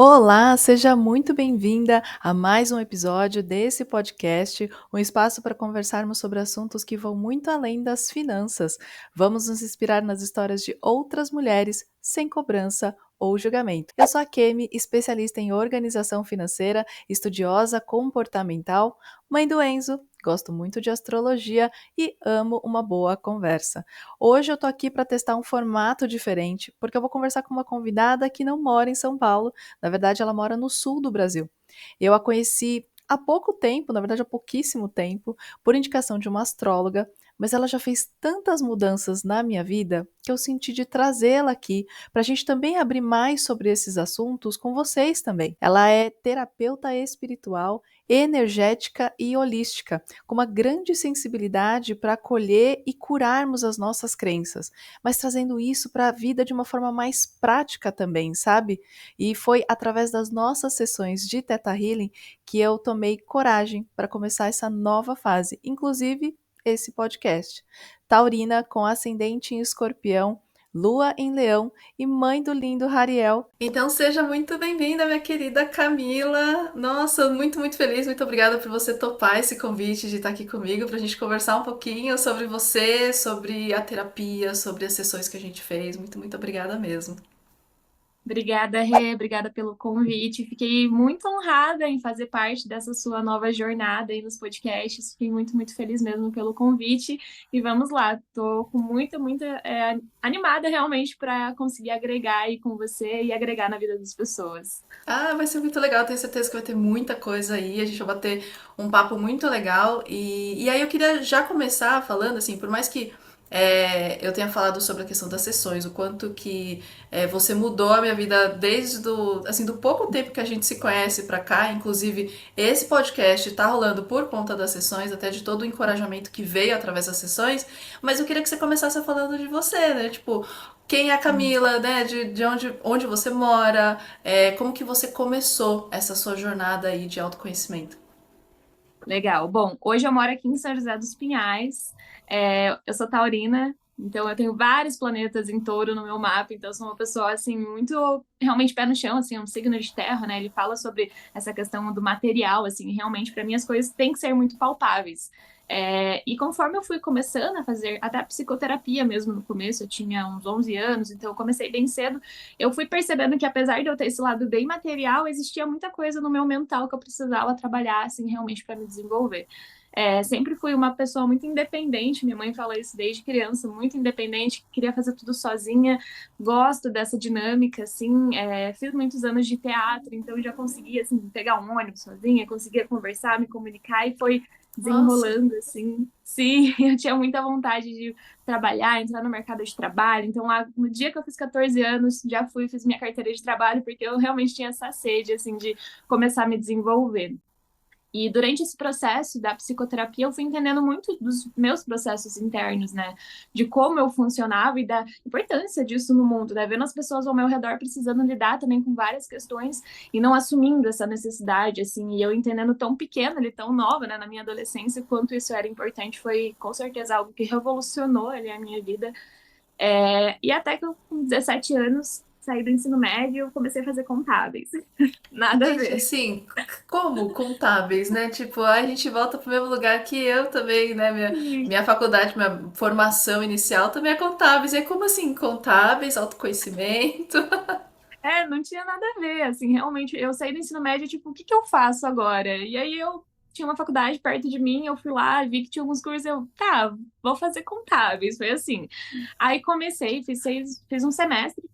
Olá, seja muito bem-vinda a mais um episódio desse podcast, um espaço para conversarmos sobre assuntos que vão muito além das finanças. Vamos nos inspirar nas histórias de outras mulheres, sem cobrança ou julgamento. Eu sou a Kemi, especialista em organização financeira, estudiosa comportamental, mãe do Enzo, gosto muito de astrologia e amo uma boa conversa. Hoje eu tô aqui para testar um formato diferente, porque eu vou conversar com uma convidada que não mora em São Paulo. Na verdade, ela mora no sul do Brasil. Eu a conheci há pouco tempo, na verdade há pouquíssimo tempo, por indicação de uma astróloga, mas ela já fez tantas mudanças na minha vida que eu senti de trazê-la aqui para a gente também abrir mais sobre esses assuntos com vocês também. Ela é terapeuta espiritual, energética e holística, com uma grande sensibilidade para acolher e curarmos as nossas crenças, mas trazendo isso para a vida de uma forma mais prática também, sabe? E foi através das nossas sessões de Theta Healing que eu tomei coragem para começar essa nova fase, inclusive esse podcast. Taurina com ascendente em Escorpião, Lua em Leão e mãe do lindo Rariel. Então seja muito bem-vinda, minha querida Camila. Nossa, muito feliz, muito obrigada por você topar esse convite de estar aqui comigo para a gente conversar um pouquinho sobre você, sobre a terapia, sobre as sessões que a gente fez. Muito obrigada mesmo. Obrigada, Rê, obrigada pelo convite. Fiquei muito honrada em fazer parte dessa sua nova jornada aí nos podcasts. Fiquei muito feliz mesmo pelo convite. E vamos lá, estou com muita animada realmente para conseguir agregar aí com você e agregar na vida das pessoas. Ah, vai ser muito legal, tenho certeza que vai ter muita coisa aí, a gente vai bater um papo muito legal. E aí eu queria já começar falando, assim, por mais que eu tenha falado sobre a questão das sessões, o quanto que você mudou a minha vida desde do pouco tempo que a gente se conhece pra cá, inclusive esse podcast tá rolando por conta das sessões, até de todo o encorajamento que veio através das sessões, mas eu queria que você começasse falando de você, né? Tipo, quem é a Camila, né? De onde você mora, como que você começou essa sua jornada aí de autoconhecimento? Legal. Bom, hoje eu moro aqui em São José dos Pinhais. Eu sou taurina, então eu tenho vários planetas em touro no meu mapa, então eu sou uma pessoa, assim, muito, realmente pé no chão, assim, um signo de terra, né? Ele fala sobre essa questão do material, assim, e realmente para mim as coisas têm que ser muito palpáveis. E conforme eu fui começando a fazer até a psicoterapia mesmo no começo, eu tinha uns 11 anos, então eu comecei bem cedo, eu fui percebendo que apesar de eu ter esse lado bem material, existia muita coisa no meu mental que eu precisava trabalhar, assim, realmente para me desenvolver. Sempre fui uma pessoa muito independente, minha mãe fala isso desde criança, muito independente, queria fazer tudo sozinha, gosto dessa dinâmica, assim, fiz muitos anos de teatro, então já conseguia, assim, pegar um ônibus sozinha, conseguia conversar, me comunicar, e foi Nossa, desenrolando, assim. Sim, eu tinha muita vontade de trabalhar, entrar no mercado de trabalho. Então, lá, no dia que eu fiz 14 anos, já fui, fiz minha carteira de trabalho, porque eu realmente tinha essa sede, assim, de começar a me desenvolver. E durante esse processo da psicoterapia, eu fui entendendo muito dos meus processos internos, né? De como eu funcionava e da importância disso no mundo, né? Vendo as pessoas ao meu redor precisando lidar também com várias questões e não assumindo essa necessidade, assim. E eu entendendo tão pequena, ele tão nova, né? Na minha adolescência, quanto isso era importante, foi com certeza algo que revolucionou ali a minha vida. E até que eu, com 17 anos, saí do ensino médio, comecei a fazer contábeis. Nada a gente, ver. assim, como contábeis, né? Tipo, a gente volta pro mesmo lugar que eu também, né? Minha faculdade, minha formação inicial também é contábeis. E é como assim, contábeis, autoconhecimento? Não tinha nada a ver, assim, realmente, eu saí do ensino médio, tipo, o que que eu faço agora? E aí eu tinha uma faculdade perto de mim, eu fui lá, vi que tinha alguns cursos, eu, tá, vou fazer contábeis, foi assim. Aí comecei, fiz um semestre,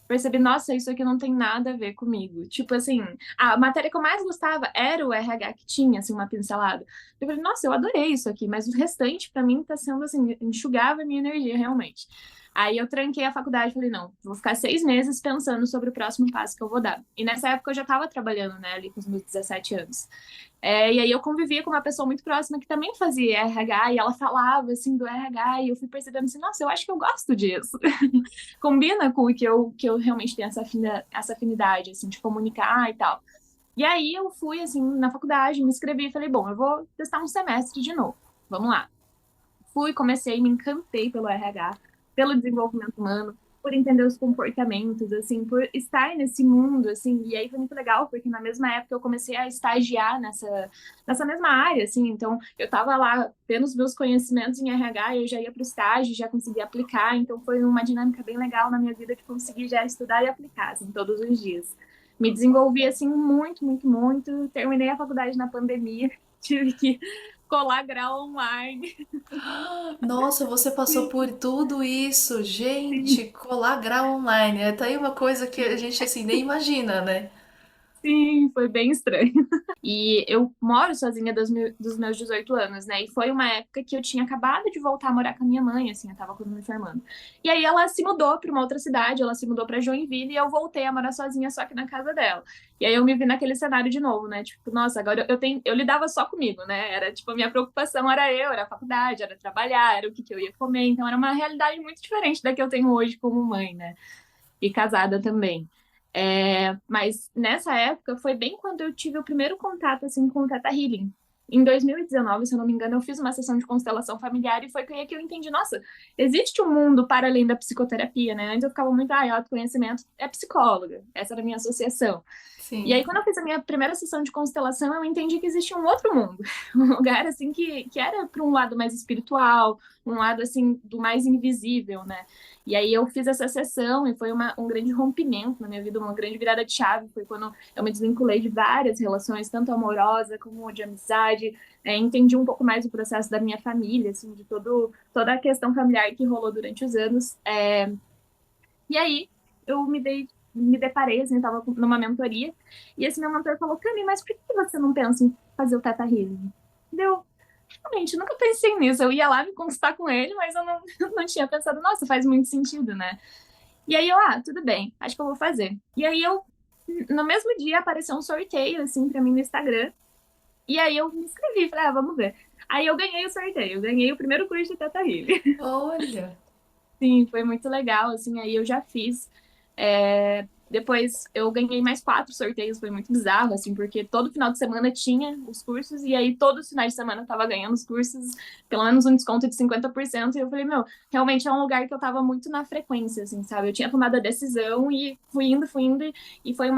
percebi, nossa, isso aqui não tem nada a ver comigo. Tipo assim, a matéria que eu mais gostava era o RH que tinha, assim, uma pincelada. Eu falei, nossa, eu adorei isso aqui, mas o restante, pra mim, tá sendo, assim, enxugava a minha energia, realmente. Aí eu tranquei a faculdade, falei, não, vou ficar 6 meses pensando sobre o próximo passo que eu vou dar. E nessa época eu já estava trabalhando, né, ali com os meus 17 anos. E aí eu convivia com uma pessoa muito próxima que também fazia RH, e ela falava, assim, do RH, e eu fui percebendo assim, nossa, eu acho que eu gosto disso. Combina com o que eu realmente tenho essa afinidade, assim, de comunicar e tal. E aí eu fui, assim, na faculdade, me inscrevi e falei, bom, eu vou testar um semestre de novo. Vamos lá. Fui, comecei, me encantei pelo RH, pelo desenvolvimento humano. por entender os comportamentos, assim, por estar nesse mundo, assim, e aí foi muito legal, porque na mesma época eu comecei a estagiar nessa mesma área, assim, então eu estava lá tendo os meus conhecimentos em RH, eu já ia para o estágio, já conseguia aplicar, então foi uma dinâmica bem legal na minha vida de conseguir já estudar e aplicar, assim, todos os dias. Me desenvolvi, assim, muito, muito, muito, terminei a faculdade na pandemia, tive que colar grau online. Nossa, você passou por tudo isso, gente, colar grau online. É, tá aí uma coisa que a gente assim nem imagina, né? Sim, foi bem estranho. E eu moro sozinha dos meus 18 anos, né? E foi uma época que eu tinha acabado de voltar a morar com a minha mãe, assim, eu tava quando me formando. E aí ela se mudou para uma outra cidade, ela se mudou para Joinville e eu voltei a morar sozinha só que na casa dela. E aí eu me vi naquele cenário de novo, né? Tipo, nossa, agora eu lidava só comigo, né? Era tipo, a minha preocupação era eu, era a faculdade, era trabalhar, era o que que eu ia comer. Então era uma realidade muito diferente da que eu tenho hoje como mãe, né? E casada também. Mas nessa época foi bem quando eu tive o primeiro contato assim com o Theta Healing. Em 2019, se eu não me engano, eu fiz uma sessão de constelação familiar e foi aí que eu entendi, nossa, existe um mundo para além da psicoterapia, né? Antes eu ficava muito, autoconhecimento é psicóloga. Essa era a minha associação. E Sim. aí, quando eu fiz a minha primeira sessão de constelação, eu entendi que existia um outro mundo. Um lugar, assim, que era para um lado mais espiritual, um lado, assim, do mais invisível, né? E aí eu fiz essa sessão e foi um grande rompimento na minha vida, uma grande virada de chave. Foi quando eu me desvinculei de várias relações, tanto amorosa como de amizade. Entendi um pouco mais o processo da minha família, assim, de toda a questão familiar que rolou durante os anos. E aí eu me deparei, assim, estava numa mentoria, e esse meu mentor falou, Cami, mas por que você não pensa em fazer o Theta Healing? Deu, realmente, nunca pensei nisso. Eu ia lá me consultar com ele, mas eu não, não tinha pensado, nossa, faz muito sentido, né? E aí eu, tudo bem, acho que eu vou fazer. E aí no mesmo dia, apareceu um sorteio, assim, pra mim no Instagram, e aí eu me inscrevi, falei, vamos ver. Aí eu ganhei o sorteio, eu ganhei o primeiro curso de Theta Healing. Olha. Sim, foi muito legal, assim, aí eu já fiz. Depois eu ganhei mais 4 sorteios, foi muito bizarro, assim, porque todo final de semana tinha os cursos, e aí todos os finais de semana eu tava ganhando os cursos, pelo menos um desconto de 50%, e eu falei, meu, realmente é um lugar que eu tava muito na frequência, assim, sabe? Eu tinha tomado a decisão e fui indo, e foi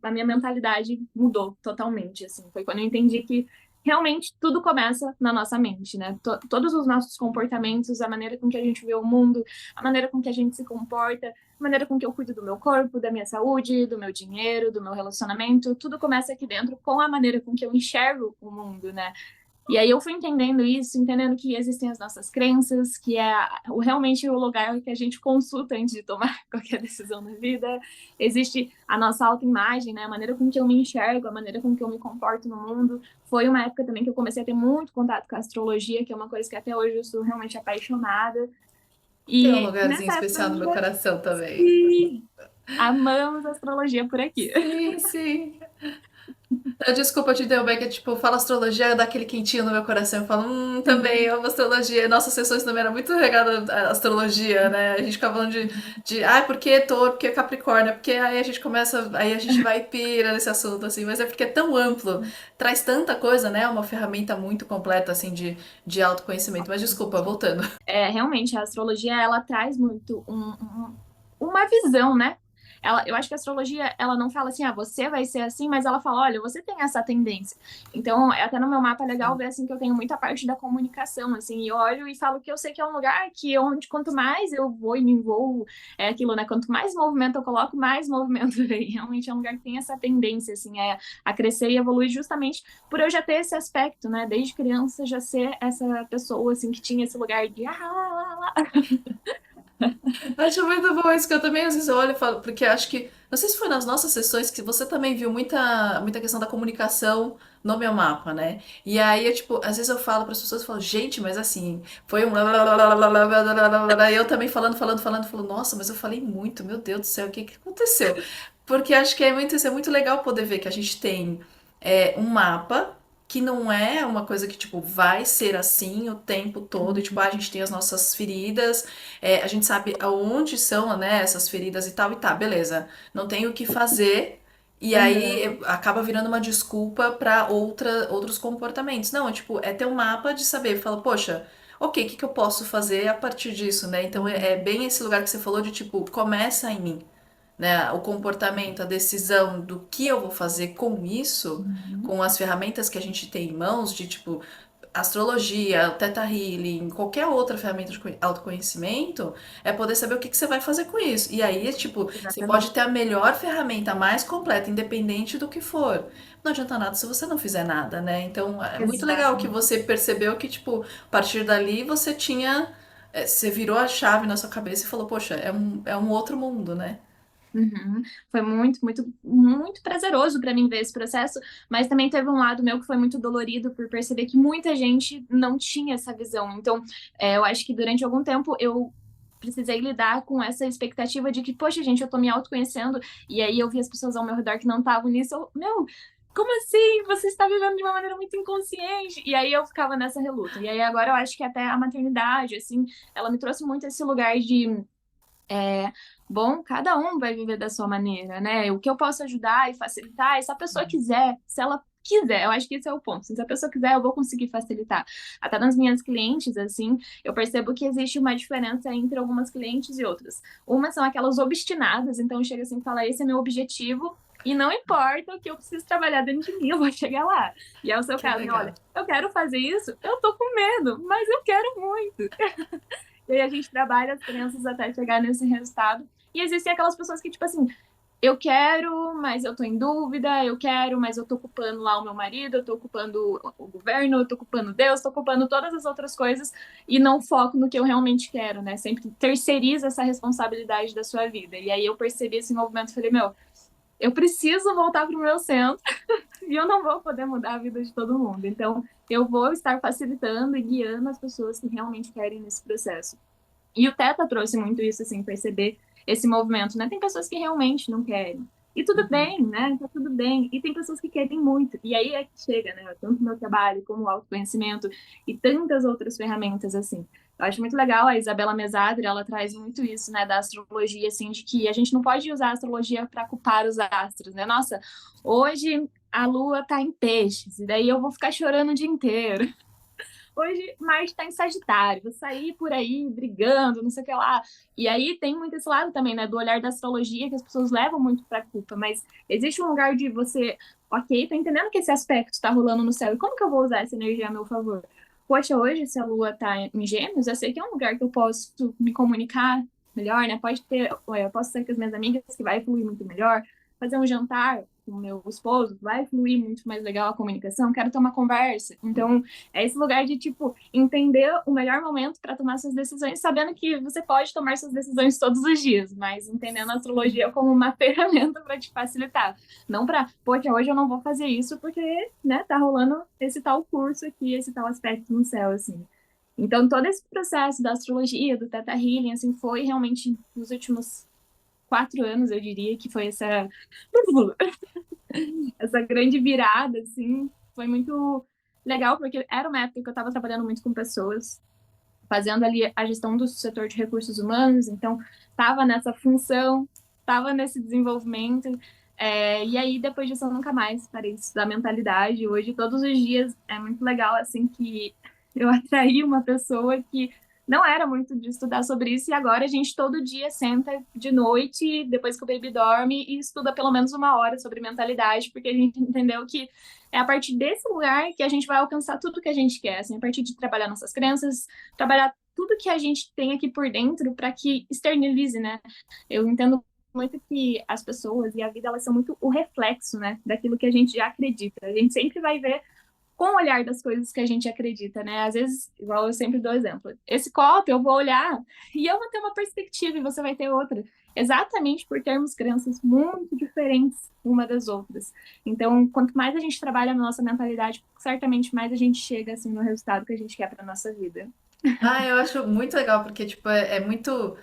a minha mentalidade mudou totalmente, assim. Foi quando eu entendi que realmente tudo começa na nossa mente, né? Todos os nossos comportamentos, a maneira com que a gente vê o mundo, a maneira com que a gente se comporta, a maneira com que eu cuido do meu corpo, da minha saúde, do meu dinheiro, do meu relacionamento, tudo começa aqui dentro com a maneira com que eu enxergo o mundo, né? E aí eu fui entendendo isso, entendendo que existem as nossas crenças, que é realmente o lugar que a gente consulta antes de tomar qualquer decisão na vida. Existe a nossa autoimagem, né? A maneira com que eu me enxergo, a maneira com que eu me comporto no mundo. Foi uma época também que eu comecei a ter muito contato com a astrologia, que é uma coisa que até hoje eu sou realmente apaixonada. Tem um E lugarzinho nessa época especial eu no meu já coração também. sim, amamos a astrologia por aqui. Sim, sim. Desculpa te interromper, que tipo, fala astrologia, dá aquele quentinho no meu coração. Eu falo, também amo astrologia. Nossas sessões também eram muito regadas à astrologia, né? A gente ficava falando porque touro, porque Capricórnio, porque aí a gente começa, aí a gente vai e pira nesse assunto, assim, mas é porque é tão amplo, traz tanta coisa, né? É uma ferramenta muito completa, assim, de autoconhecimento. Mas desculpa, voltando. Realmente, a astrologia, ela traz muito uma visão, né? Eu acho que a astrologia, ela não fala assim, você vai ser assim, mas ela fala, olha, você tem essa tendência. Então, até no meu mapa é legal ver, assim, que eu tenho muita parte da comunicação, assim, e olho e falo que eu sei que é um lugar que onde quanto mais eu vou e me envolvo, é aquilo, né? Quanto mais movimento eu coloco, mais movimento vem. Realmente é um lugar que tem essa tendência, assim, a crescer e evoluir justamente por eu já ter esse aspecto, né? Desde criança já ser essa pessoa, assim, que tinha esse lugar de Acho muito bom isso, que eu também às vezes olho e falo, porque acho que, não sei se foi nas nossas sessões que você também viu muita questão da comunicação no meu mapa, né? E aí, tipo, às vezes eu falo para as pessoas, eu falo, gente, mas assim, foi um e eu também falo, nossa, mas eu falei muito, meu Deus do céu, o que que aconteceu? Porque acho que isso é muito legal poder ver que a gente tem um mapa que não é uma coisa que, tipo, vai ser assim o tempo todo. E, tipo, a gente tem as nossas feridas, a gente sabe aonde são, né, essas feridas e tá, beleza. Não tem o que fazer. E aí Uhum. acaba virando uma desculpa para outros comportamentos. Não, é tipo, é ter um mapa de saber, fala, poxa, ok, o que que eu posso fazer a partir disso, né? Então é bem esse lugar que você falou de tipo, começa em mim, né? O comportamento, a decisão do que eu vou fazer com isso, Uhum. com as ferramentas que a gente tem em mãos, de tipo, astrologia, o Theta Healing, qualquer outra ferramenta de autoconhecimento, é poder saber o que que você vai fazer com isso. E aí, tipo, você pode Exatamente. ter a melhor ferramenta, a mais completa, independente do que for. Não adianta nada se você não fizer nada, né? Então, é muito legal que Exatamente. você percebeu que, tipo, a partir dali você tinha. Você virou a chave na sua cabeça e falou, poxa, é um outro mundo, né? Uhum. Foi muito, muito, muito prazeroso para mim ver esse processo, mas também teve um lado meu que foi muito dolorido por perceber que muita gente não tinha essa visão. Então, eu acho que durante algum tempo eu precisei lidar com essa expectativa de que, poxa, gente, eu tô me autoconhecendo, e aí eu vi as pessoas ao meu redor que não estavam nisso, meu, como assim? Você está vivendo de uma maneira muito inconsciente. E aí eu ficava nessa reluta. E aí agora eu acho que até a maternidade, assim, ela me trouxe muito esse lugar de é, bom, cada um vai viver da sua maneira, né? O que eu posso ajudar e facilitar, e se a pessoa quiser, se ela quiser, eu acho que esse é o ponto. Se a pessoa quiser, eu vou conseguir facilitar. Até nas minhas clientes, assim, eu percebo que existe uma diferença entre algumas clientes e outras. Umas são aquelas obstinadas, então chega assim e fala: esse é meu objetivo. E não importa o que eu preciso trabalhar dentro de mim, eu vou chegar lá. E é o seu Que caso, né? legal. Olha, eu quero fazer isso, eu tô com medo, mas eu quero muito. E aí a gente trabalha as crianças até chegar nesse resultado. E existem aquelas pessoas que, tipo assim, eu quero, mas eu tô em dúvida, eu quero, mas eu tô ocupando lá o meu marido, eu tô ocupando o governo, eu tô ocupando Deus, tô ocupando todas as outras coisas e não foco no que eu realmente quero, né? Sempre terceiriza essa responsabilidade da sua vida. E aí eu percebi esse movimento e falei, meu, eu preciso voltar pro meu centro e eu não vou poder mudar a vida de todo mundo. Então, eu vou estar facilitando e guiando as pessoas que realmente querem nesse processo. E o Teta trouxe muito isso, assim, perceber esse movimento, né? Tem pessoas que realmente não querem. E tudo bem, né? Tá tudo bem. E tem pessoas que querem muito. E aí é que chega, né? Tanto o meu trabalho como o autoconhecimento e tantas outras ferramentas, assim. Eu acho muito legal, a Isabela Mesadri, ela traz muito isso, né, da astrologia, assim, de que a gente não pode usar a astrologia para culpar os astros, né? Nossa, hoje a lua tá em peixes, e daí eu vou ficar chorando o dia inteiro. Hoje Marte está em Sagitário, vou sair por aí brigando, não sei o que lá. E aí tem muito esse lado também, né, do olhar da astrologia, que as pessoas levam muito pra culpa, mas existe um lugar de você, ok, tô entendendo que esse aspecto está rolando no céu, e como que eu vou usar essa energia a meu favor? Poxa, hoje, se a Lua tá em Gêmeos, eu sei que é um lugar que eu posso me comunicar melhor, né? Pode ter, eu posso sair com as minhas amigas, que vai fluir muito melhor, fazer um jantar com o meu esposo, vai fluir muito mais legal a comunicação, quero ter uma conversa. Então, é esse lugar de, tipo, entender o melhor momento para tomar suas decisões, sabendo que você pode tomar suas decisões todos os dias, mas entendendo a astrologia como uma ferramenta para te facilitar. Não para, poxa, hoje eu não vou fazer isso porque, né, tá rolando esse tal curso aqui, esse tal aspecto no céu, assim. Então, todo esse processo da astrologia, do Theta Healing, assim, foi realmente nos últimos 4 anos, eu diria, que foi essa grande virada, assim, foi muito legal, porque era uma época que eu estava trabalhando muito com pessoas, fazendo ali a gestão do setor de recursos humanos, então estava nessa função, estava nesse desenvolvimento, e aí depois disso eu nunca mais parei de estudar mentalidade. Hoje, todos os dias, é muito legal, assim, que eu atraí uma pessoa que não era muito de estudar sobre isso, e agora a gente todo dia senta de noite, depois que o baby dorme, e estuda pelo menos 1 hora sobre mentalidade, porque a gente entendeu que é a partir desse lugar que a gente vai alcançar tudo que a gente quer, assim, a partir de trabalhar nossas crenças, trabalhar tudo que a gente tem aqui por dentro para que externalize, né? Eu entendo muito que as pessoas e a vida, elas são muito o reflexo, né, daquilo que a gente já acredita. A gente sempre vai ver com o olhar das coisas que a gente acredita, né? Às vezes, igual eu sempre dou exemplo, esse copo eu vou olhar e eu vou ter uma perspectiva e você vai ter outra, exatamente por termos crenças muito diferentes uma das outras. Então, quanto mais a gente trabalha na nossa mentalidade, certamente mais a gente chega assim no resultado que a gente quer para nossa vida. Ah, eu acho muito legal, porque, tipo, é muito.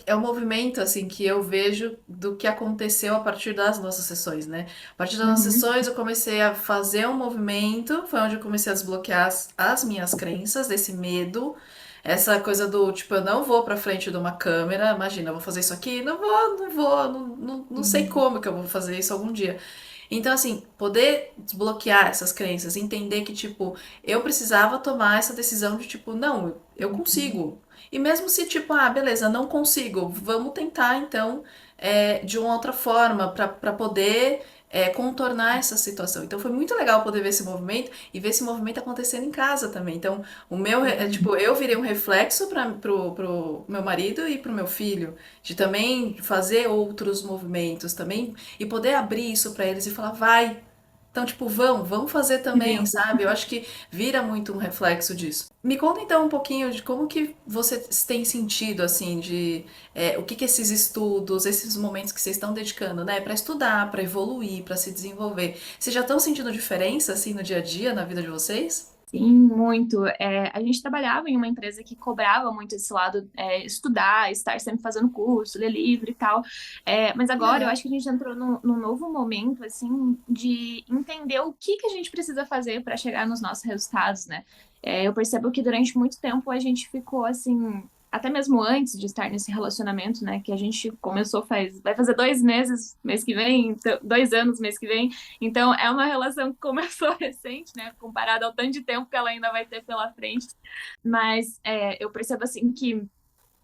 É o movimento, assim, que eu vejo do que aconteceu a partir das nossas sessões, né? A partir das nossas Uhum, sessões, eu comecei a fazer um movimento, foi onde eu comecei a desbloquear as minhas crenças, desse medo, essa coisa do, tipo, eu não vou pra frente de uma câmera, imagina, eu vou fazer isso aqui, não vou, não sei uhum, como que eu vou fazer isso algum dia. Então, assim, poder desbloquear essas crenças, entender que, tipo, eu precisava tomar essa decisão de, tipo, não, eu consigo. E mesmo se, tipo, ah, beleza, não consigo, vamos tentar, então, de uma outra forma, para poder contornar essa situação. Então, foi muito legal poder ver esse movimento e ver esse movimento acontecendo em casa também. Então, o meu, tipo, eu virei um reflexo pro meu marido e pro meu filho, de também fazer outros movimentos também e poder abrir isso pra eles e falar, vai. Então, tipo, vamos fazer também, Sim. sabe? Eu acho que vira muito um reflexo disso. Me conta então um pouquinho de como que você tem sentido, assim, de o que que esses estudos, esses momentos que vocês estão dedicando, né, pra estudar, pra evoluir, pra se desenvolver. Vocês já estão sentindo diferença, assim, no dia a dia, na vida de vocês? Sim, muito. A gente trabalhava em uma empresa que cobrava muito esse lado, estudar, estar sempre fazendo curso, ler livro e tal. Mas Que agora eu legal. acho que a gente entrou num novo momento, assim, de entender o que que a gente precisa fazer para chegar nos nossos resultados, né? Eu percebo que durante muito tempo a gente ficou, assim, até mesmo antes de estar nesse relacionamento, né? Que a gente começou vai fazer 2 meses mês que vem, então, 2 anos mês que vem. Então, é uma relação que começou recente, né? Comparado ao tanto de tempo que ela ainda vai ter pela frente. Mas eu percebo, assim, que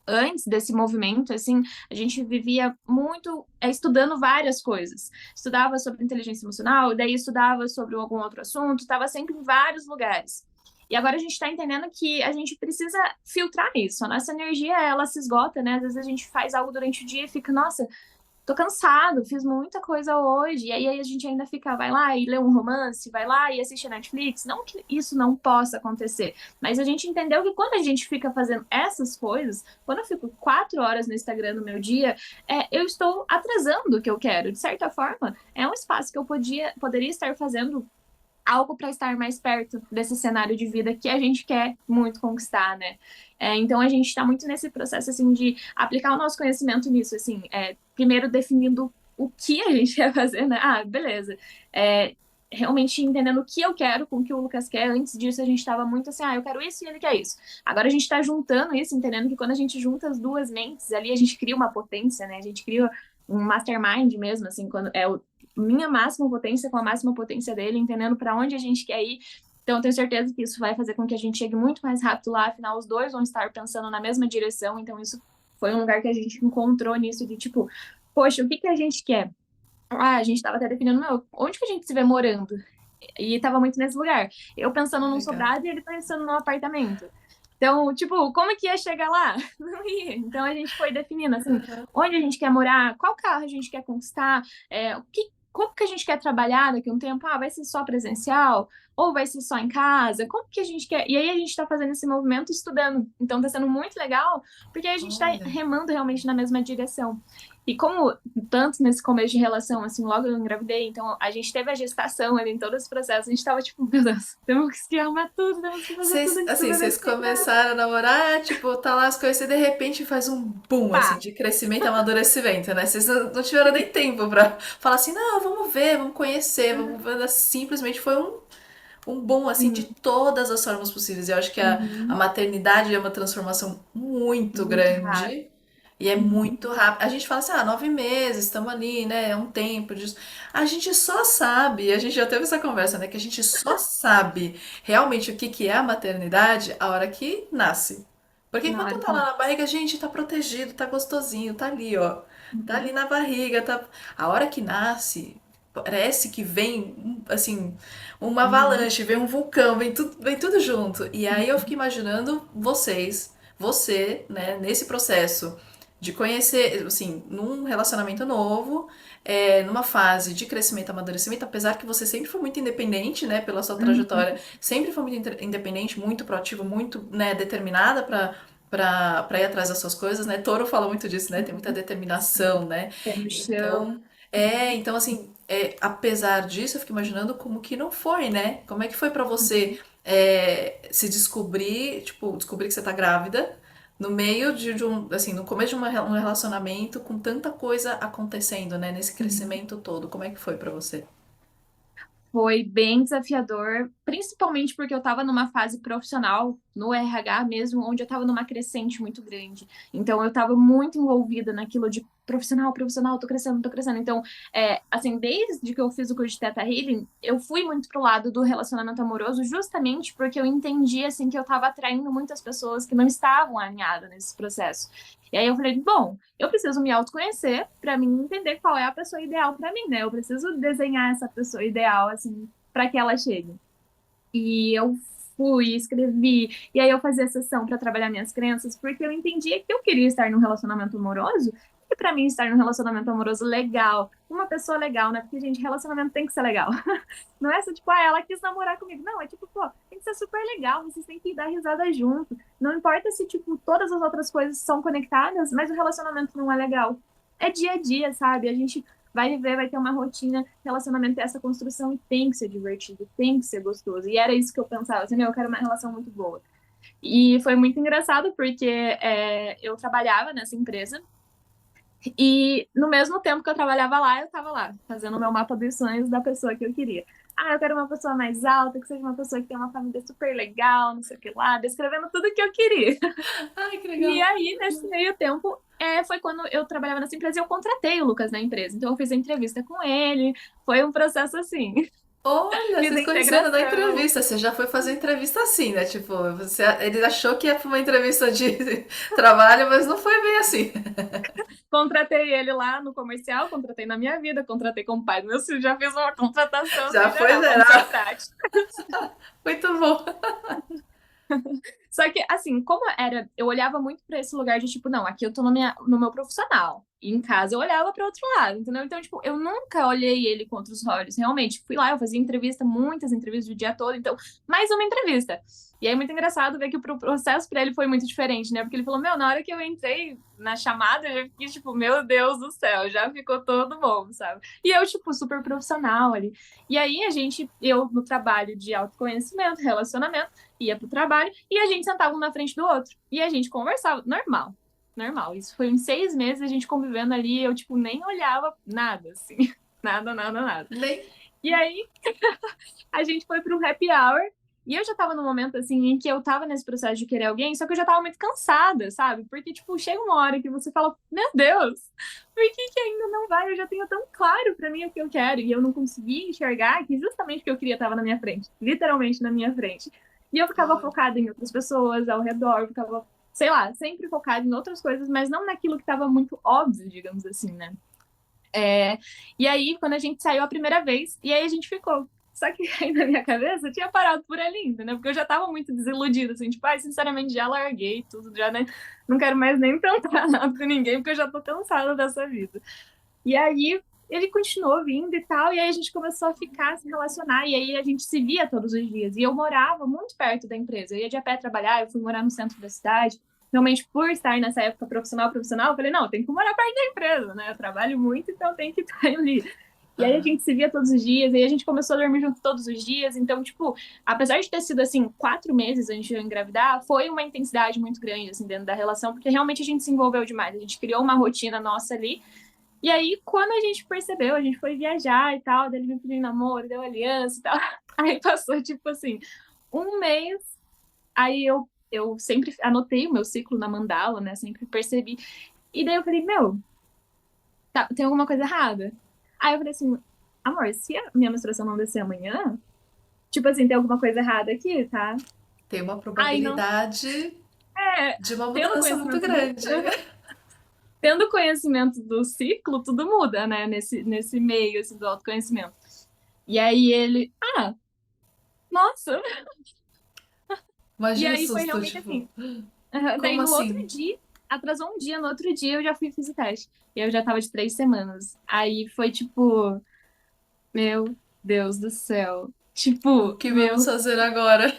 antes desse movimento, assim, a gente vivia muito estudando várias coisas. Estudava sobre inteligência emocional, daí estudava sobre algum outro assunto, estava sempre em vários lugares. E agora a gente está entendendo que a gente precisa filtrar isso. A nossa energia, ela se esgota, né? Às vezes a gente faz algo durante o dia e fica, nossa, tô cansado, fiz muita coisa hoje. E aí a gente ainda fica, vai lá e lê um romance, vai lá e assiste a Netflix. Não que isso não possa acontecer, mas a gente entendeu que quando a gente fica fazendo essas coisas, quando eu fico 4 horas no Instagram no meu dia, eu estou atrasando o que eu quero. De certa forma, é um espaço que eu poderia estar fazendo algo para estar mais perto desse cenário de vida que a gente quer muito conquistar, né? Então a gente está muito nesse processo assim de aplicar o nosso conhecimento nisso, assim, primeiro definindo o que a gente quer fazer, né? Ah, beleza. Realmente entendendo o que eu quero com o que o Lucas quer. Antes disso, a gente estava muito assim, eu quero isso e ele quer isso. Agora a gente está juntando isso, entendendo que quando a gente junta as duas mentes ali, a gente cria uma potência, né? A gente cria um mastermind mesmo, assim, quando minha máxima potência com a máxima potência dele, entendendo para onde a gente quer ir. Então, eu tenho certeza que isso vai fazer com que a gente chegue muito mais rápido lá. Afinal, os dois vão estar pensando na mesma direção. Então, isso foi um lugar que a gente encontrou nisso de tipo, poxa, o que que a gente quer? A gente estava até definindo, meu, onde que a gente se vê morando? E estava muito nesse lugar. Eu pensando num Legal. sobrado e ele pensando num apartamento. Então, tipo, como que ia chegar lá? Não ia. Então a gente foi definindo assim, onde a gente quer morar, qual carro a gente quer conquistar, como que a gente quer trabalhar daqui a um tempo? Ah, vai ser só presencial ou vai ser só em casa? Como que a gente quer? E aí a gente está fazendo esse movimento estudando. Então está sendo muito legal, porque a gente está Olha. remando realmente na mesma direção. E como tanto nesse começo de relação, assim, logo eu engravidei, então a gente teve a gestação ali em todo esse processo, a gente tava tipo, meu Deus, temos que arrumar tudo, temos que fazer tudo Vocês, antes do assim, bebê vocês chegar. começaram a namorar, tipo, tá lá as coisas e de repente faz um boom, assim, Pá! de crescimento e amadurecimento, né? Vocês não tiveram nem tempo pra falar assim, não, vamos ver, vamos conhecer, vamos ver. Simplesmente foi um boom, assim, de Sim. todas as formas possíveis. E eu acho que a Uhum. maternidade é uma transformação muito Muito rápido. grande. E é Uhum. muito rápido. A gente fala assim, 9 meses, estamos ali, né? É um tempo disso. A gente só sabe, a gente já teve essa conversa, né? Que a gente só sabe realmente o que que é a maternidade a hora que nasce. Porque Na enquanto hora tá que lá na nasce. barriga, a gente tá protegido, tá gostosinho, tá ali, ó. Tá ali Uhum. na barriga, tá. A hora que nasce, parece que vem, assim, uma Uhum. avalanche, vem um vulcão, vem tudo junto. E aí eu fico imaginando você, né, nesse processo de conhecer, assim, num relacionamento novo, numa fase de crescimento e amadurecimento, apesar que você sempre foi muito independente, né, pela sua trajetória, Uhum. sempre foi muito independente, muito proativa, muito, né, determinada para ir atrás das suas coisas, né? Toro fala muito disso, né? Tem muita Sim. determinação, né? Pé no Então, chão. então assim, apesar disso, eu fico imaginando como que não foi, né? Como é que foi pra você se descobrir, tipo, descobrir que você tá grávida no meio de um, assim, no começo de um relacionamento com tanta coisa acontecendo, né? Nesse Uhum. crescimento todo, como é que foi pra você? Foi bem desafiador, principalmente porque eu estava numa fase profissional, no RH mesmo, onde eu estava numa crescente muito grande. Então, eu estava muito envolvida naquilo de profissional, profissional, tô crescendo, tô crescendo. Então, assim, desde que eu fiz o curso de Theta Healing, eu fui muito pro lado do relacionamento amoroso, justamente porque eu entendi, assim, que eu tava atraindo muitas pessoas que não estavam alinhadas nesse processo. E aí eu falei, bom, eu preciso me autoconhecer para mim entender qual é a pessoa ideal para mim, né? Eu preciso desenhar essa pessoa ideal, assim, para que ela chegue. E eu fui, escrevi, e aí eu fazia sessão para trabalhar minhas crenças, porque eu entendia que eu queria estar num relacionamento amoroso, e para mim estar num relacionamento amoroso legal, uma pessoa legal, né? Porque, gente, relacionamento tem que ser legal. Não é só tipo, ela quis namorar comigo. Não, é tipo, pô, tem que ser super legal, vocês têm que dar risada junto. Não importa se, tipo, todas as outras coisas são conectadas, mas o relacionamento não é legal. É dia a dia, sabe? A gente vai viver, vai ter uma rotina, relacionamento é essa construção e tem que ser divertido, tem que ser gostoso. E era isso que eu pensava, assim, eu quero uma relação muito boa. E foi muito engraçado porque eu trabalhava nessa empresa e no mesmo tempo que eu trabalhava lá, eu estava lá, fazendo o meu mapa dos sonhos da pessoa que eu queria. Ah, eu quero uma pessoa mais alta, que seja uma pessoa que tenha uma família super legal, não sei o que lá, descrevendo tudo que eu queria. Ai, que E legal. aí, nesse meio tempo, foi quando eu trabalhava nessa empresa e eu contratei o Lucas na empresa. Então, eu fiz a entrevista com ele, foi um processo assim. Olha, Fiz a vocês conheceram na integração, entrevista. Você já foi fazer entrevista assim, né? Tipo, ele achou que ia pra uma entrevista de trabalho, mas não foi bem assim. contratei ele lá no comercial, contratei na minha vida, contratei como pai do meu filho, já fiz uma contratação Já assim, foi geral, vamos ser geral. práticos. Muito bom. Só que, assim, como era, eu olhava muito pra esse lugar de tipo, não, aqui eu tô no meu profissional. E em casa eu olhava para outro lado, entendeu? Então, tipo, eu nunca olhei ele com outros olhos. Realmente, fui lá, eu fazia entrevista, muitas entrevistas o dia todo, então, mais uma entrevista. E aí, é muito engraçado ver que o processo para ele foi muito diferente, né? Porque ele falou, meu, na hora que eu entrei na chamada, eu já fiquei, tipo, meu Deus do céu, já ficou todo bom, sabe? E eu, tipo, super profissional ali. E aí, eu no trabalho de autoconhecimento, relacionamento, ia pro trabalho e a gente sentava um na frente do outro. E a gente conversava, normal. Normal. Isso foi uns 6 meses a gente convivendo ali, eu, tipo, nem olhava nada, assim. Nada, nada, nada. Nem. E aí, a gente foi para um happy hour. E eu já tava num momento, assim, em que eu tava nesse processo de querer alguém, só que eu já tava muito cansada, sabe? Porque, tipo, chega uma hora que você fala, meu Deus, por que que ainda não vai? Eu já tenho tão claro pra mim o que eu quero. E eu não conseguia enxergar que justamente o que eu queria tava na minha frente. Literalmente na minha frente. E eu ficava Olha. focada em outras pessoas ao redor, ficava, sei lá, sempre focada em outras coisas, mas não naquilo que tava muito óbvio, digamos assim, né? É, e aí, quando a gente saiu a primeira vez, e aí a gente ficou. Só que aí na minha cabeça eu tinha parado por ali, entendeu? Porque eu já tava muito desiludida, assim, tipo, ai, sinceramente, já larguei tudo, já né, não quero mais nem tentar nada com ninguém, porque eu já tô cansada dessa vida. E aí ele continuou vindo e tal, e aí a gente começou a ficar, se relacionar, e aí a gente se via todos os dias. E eu morava muito perto da empresa, eu ia de a pé trabalhar, eu fui morar no centro da cidade. Realmente, por estar nessa época profissional, eu falei, não, tem que morar perto da empresa, né? Eu trabalho muito, então tem que estar ali. E aí a Aham. gente se via todos os dias, e aí a gente começou a dormir junto todos os dias. Então, tipo, apesar de ter sido, assim, 4 meses antes de eu engravidar, foi uma intensidade muito grande, assim, dentro da relação, porque realmente a gente se envolveu demais. A gente criou uma rotina nossa ali, e aí, quando a gente percebeu, a gente foi viajar e tal, daí ele me pediu namoro, deu aliança e tal. Aí passou, tipo assim, um mês, aí eu sempre anotei o meu ciclo na mandala, né? Sempre percebi. E daí eu falei, meu, tá, tem alguma coisa errada? Aí eu falei assim, amor, se a minha menstruação não descer amanhã, tipo assim, tem alguma coisa errada aqui, tá? Tem uma Aí não, probabilidade é, de uma tendo mudança muito conhecimento do, grande. tendo conhecimento do ciclo, tudo muda, né? Nesse meio, assim, do autoconhecimento. E aí ele, ah, nossa! E Imagina o aí foi susto, realmente tipo, assim. Daí como no outro assim? dia, atrasou um dia, no outro dia eu já fui fazer teste. E eu já tava de 3 semanas. Aí foi tipo, meu Deus do céu. O Tipo, que vamos meu. fazer agora?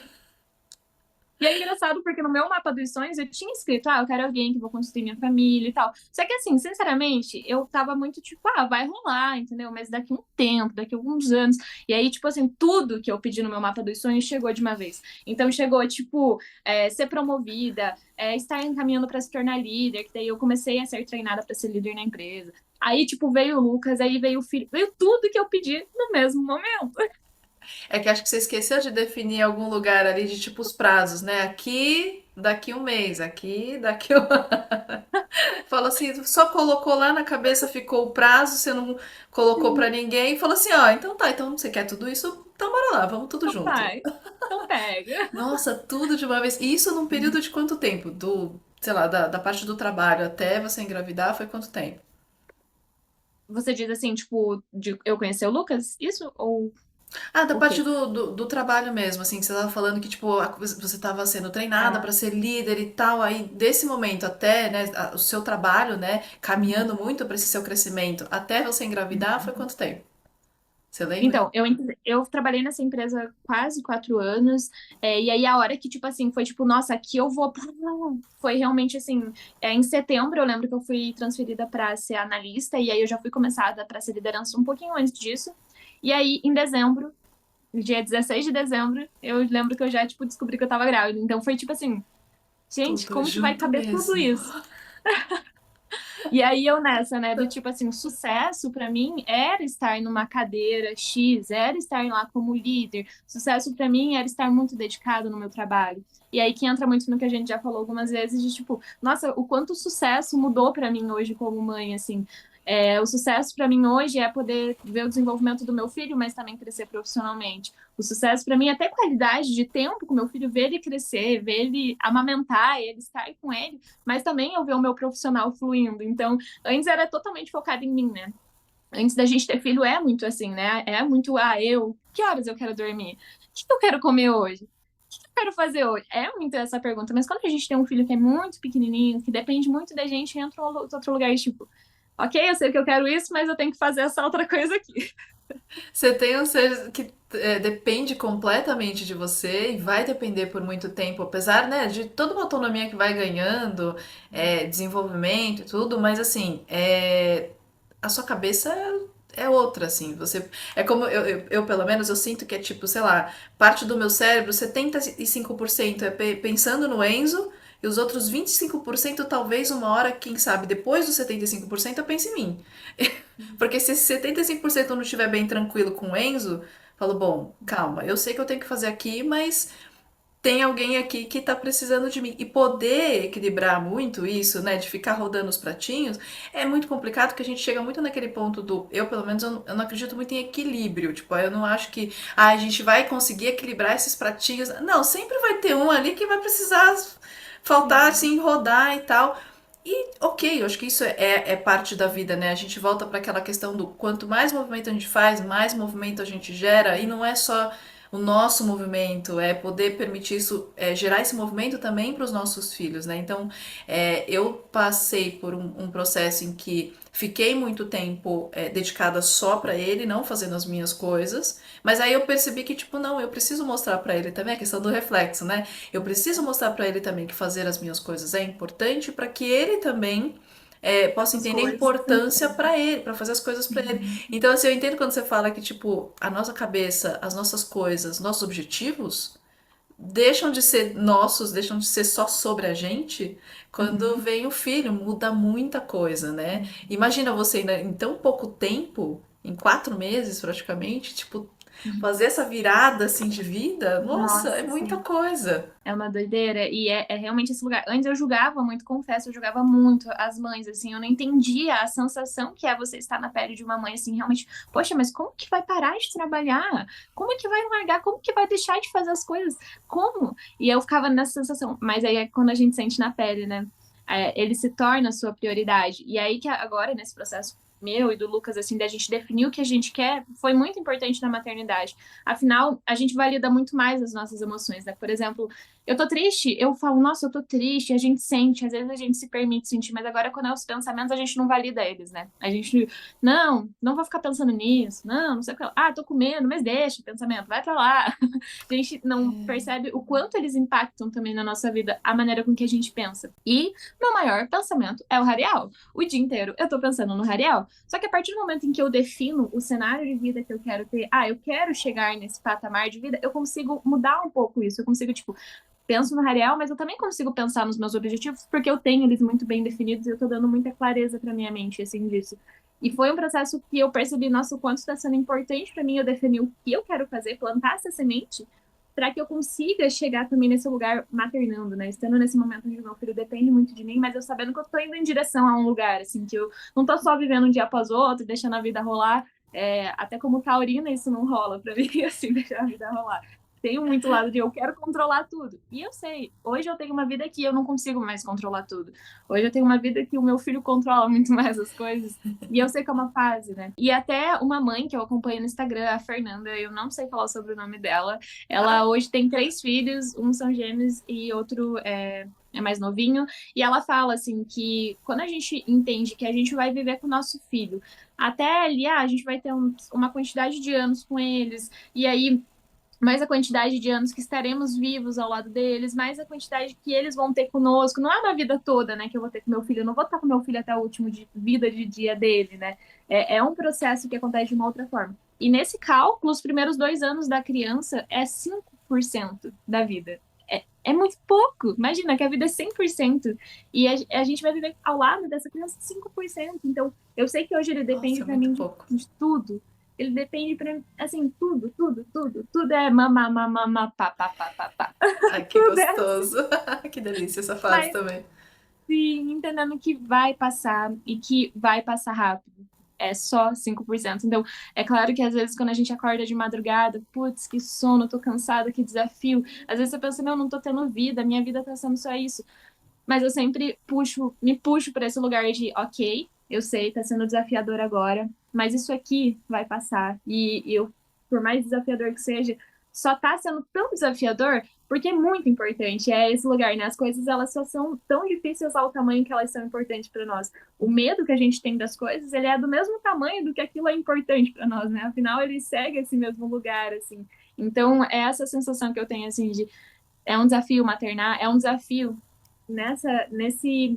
E é engraçado porque no meu mapa dos sonhos eu tinha escrito, eu quero alguém que vou construir minha família e tal. Só que assim, sinceramente, eu tava muito tipo, vai rolar, entendeu? Mas daqui um tempo, daqui alguns anos. E aí, tipo assim, tudo que eu pedi no meu mapa dos sonhos chegou de uma vez. Então chegou, tipo, ser promovida, estar encaminhando para se tornar líder, que daí eu comecei a ser treinada para ser líder na empresa. Aí, tipo, veio o Lucas, aí veio o filho, veio tudo que eu pedi no mesmo momento. É que acho que você esqueceu de definir algum lugar ali de tipo os prazos, né? Aqui, daqui um mês, aqui, daqui um. Falou assim, só colocou lá na cabeça, ficou o prazo, você não colocou pra ninguém, e falou assim, ó, então tá, então você quer tudo isso? Então bora lá, vamos tudo Então junto. vai. Então pega. Nossa, tudo de uma vez. E isso num período de quanto tempo? Do, sei lá, da parte do trabalho até você engravidar foi quanto tempo? Você diz assim, tipo, de eu conhecer o Lucas? Isso? Ou Ah, da o parte quê? do trabalho mesmo, assim, que você tava falando que, tipo, você tava sendo treinada Ah, pra ser líder e tal, aí desse momento até, né, o seu trabalho, né, caminhando muito pra esse seu crescimento, até você engravidar, foi quanto tempo? Você lembra? então, eu trabalhei nessa empresa quase 4 anos, e aí a hora que, tipo assim, foi tipo, nossa, aqui eu vou. Foi realmente assim, em setembro eu lembro que eu fui transferida para ser analista, e aí eu já fui começada para ser liderança um pouquinho antes disso. E aí, em dezembro, dia 16 de dezembro, eu lembro que eu já, tipo, descobri que eu tava grávida. Então foi tipo assim, gente, Tudo como que vai junto caber tudo mesmo. isso? E aí eu nessa, né, do tipo assim, sucesso pra mim era estar numa cadeira X, era estar lá como líder. Sucesso pra mim era estar muito dedicado no meu trabalho. E aí que entra muito no que a gente já falou algumas vezes de tipo, nossa, o quanto o sucesso mudou pra mim hoje como mãe, assim. O sucesso para mim hoje é poder ver o desenvolvimento do meu filho, mas também crescer profissionalmente. O sucesso para mim é ter qualidade de tempo com meu filho, ver ele crescer, ver ele amamentar, ele estar com ele, mas também eu ver o meu profissional fluindo. Então, antes era totalmente focado em mim, né? Antes da gente ter filho é muito assim, né? É muito, que horas eu quero dormir? O que eu quero comer hoje? O que eu quero fazer hoje? É muito essa pergunta. Mas quando a gente tem um filho que é muito pequenininho, que depende muito da gente, entra um outro lugar, tipo, ok, eu sei que eu quero isso, mas eu tenho que fazer essa outra coisa aqui. Você tem um ser que depende completamente de você e vai depender por muito tempo, apesar, né, de toda uma autonomia que vai ganhando, desenvolvimento e tudo, mas assim, a sua cabeça é outra, assim, você, é como pelo menos, eu sinto que é tipo, sei lá, parte do meu cérebro, 75% é pensando no Enzo, e os outros 25% talvez uma hora, quem sabe, depois dos 75% eu pense em mim. Porque se esse 75% não estiver bem tranquilo com o Enzo, falo, bom, calma, eu sei que eu tenho que fazer aqui, mas tem alguém aqui que tá precisando de mim. E poder equilibrar muito isso, né, de ficar rodando os pratinhos, é muito complicado, porque a gente chega muito naquele ponto do, eu pelo menos, eu não acredito muito em equilíbrio, tipo, eu não acho que a gente vai conseguir equilibrar esses pratinhos. Não, sempre vai ter um ali que vai precisar faltar, Sim. assim, rodar e tal. E ok, eu acho que isso é parte da vida, né? A gente volta para aquela questão do quanto mais movimento a gente faz, mais movimento a gente gera, e não é só o nosso movimento, é poder permitir isso, gerar esse movimento também para os nossos filhos, né? Então, eu passei por um processo em que fiquei muito tempo dedicada só para ele, não fazendo as minhas coisas, mas aí eu percebi que, tipo, não, eu preciso mostrar para ele também a questão do reflexo, né? Eu preciso mostrar para ele também que fazer as minhas coisas é importante para que ele também possa entender a Escolhas. importância para ele, para fazer as coisas para ele. Uhum. Então, assim, eu entendo quando você fala que, tipo, a nossa cabeça, as nossas coisas, nossos objetivos deixam de ser nossos, deixam de ser só sobre a gente quando Uhum. vem o filho, muda muita coisa, né? Imagina você ainda em tão pouco tempo, em 4 meses praticamente, tipo, fazer essa virada assim de vida, nossa, é Nossa, muita sim. coisa. É uma doideira e é realmente esse lugar. Antes eu julgava muito, confesso, eu julgava muito as mães, assim, eu não entendia a sensação que é você estar na pele de uma mãe, assim, realmente, poxa, mas como que vai parar de trabalhar? Como que vai largar? Como que vai deixar de fazer as coisas? Como? E eu ficava nessa sensação, mas aí é quando a gente sente na pele, né? Ele se torna a sua prioridade. E aí que agora, nesse processo meu e do Lucas, assim, da gente definir o que a gente quer, foi muito importante na maternidade. Afinal, a gente valida muito mais as nossas emoções, né? Por exemplo, eu tô triste, eu falo, nossa, eu tô triste, a gente sente, às vezes a gente se permite sentir, mas agora quando é os pensamentos, a gente não valida eles, né? A gente, não vou ficar pensando nisso, não sei o que, tô com medo, mas deixa o pensamento, vai pra lá. A gente não percebe o quanto eles impactam também na nossa vida, a maneira com que a gente pensa. E meu maior pensamento é o Rarial. O dia inteiro eu tô pensando no Rarial, só que a partir do momento em que eu defino o cenário de vida que eu quero ter, eu quero chegar nesse patamar de vida, eu consigo mudar um pouco isso, eu consigo, tipo, penso no Rarial, mas eu também consigo pensar nos meus objetivos, porque eu tenho eles muito bem definidos e eu tô dando muita clareza pra minha mente, assim, disso. E foi um processo que eu percebi, nossa, o quanto está sendo importante para mim eu definir o que eu quero fazer, plantar essa semente, para que eu consiga chegar também nesse lugar maternando, né? Estando nesse momento onde meu filho depende muito de mim, mas eu sabendo que eu tô indo em direção a um lugar, assim, que eu não tô só vivendo um dia após o outro, deixando a vida rolar. Até como taurina, isso não rola pra mim, assim, deixar a vida rolar. Tenho muito lado de eu quero controlar tudo. E eu sei, hoje eu tenho uma vida que eu não consigo mais controlar tudo. Hoje eu tenho uma vida que o meu filho controla muito mais as coisas. E eu sei que é uma fase, né? E até uma mãe que eu acompanho no Instagram, a Fernanda, eu não sei falar sobre o nome dela. Ela Ah, hoje tem 3 filhos, um são gêmeos e outro é mais novinho. E ela fala assim que quando a gente entende que a gente vai viver com o nosso filho, até ali, a gente vai ter uma quantidade de anos com eles, e aí mais a quantidade de anos que estaremos vivos ao lado deles, mais a quantidade que eles vão ter conosco. Não é uma vida toda, né, que eu vou ter com meu filho. Eu não vou estar com meu filho até o último vida de dia dele, né? É um processo que acontece de uma outra forma. E nesse cálculo, os primeiros 2 anos da criança é 5% da vida. É muito pouco. Imagina que a vida é 100%. E a gente vai viver ao lado dessa criança 5%. Então, eu sei que hoje ele depende nossa, é para muito mim de, pouco. de tudo. Ele depende pra, assim, tudo, tudo, tudo, tudo é mamá, mamá, mamá, pá, pá, pá, pá, pá. Ai, que Tudo é assim, gostoso. Que delícia essa fase mas também. sim, entendendo que vai passar e que vai passar rápido. É só 5%. Então, é claro que às vezes quando a gente acorda de madrugada, putz, que sono, tô cansada, que desafio. Às vezes você pensa, não, não tô tendo vida, minha vida tá sendo só isso. Mas eu sempre me puxo para esse lugar de, ok, eu sei, tá sendo desafiador agora, mas isso aqui vai passar. E eu, por mais desafiador que seja, só tá sendo tão desafiador porque é muito importante. É esse lugar, né? As coisas, elas só são tão difíceis ao tamanho que elas são importantes para nós. O medo que a gente tem das coisas, ele é do mesmo tamanho do que aquilo é importante para nós, né? Afinal, ele segue esse mesmo lugar, assim. Então, é essa sensação que eu tenho, assim, de é um desafio maternar, é um desafio nesse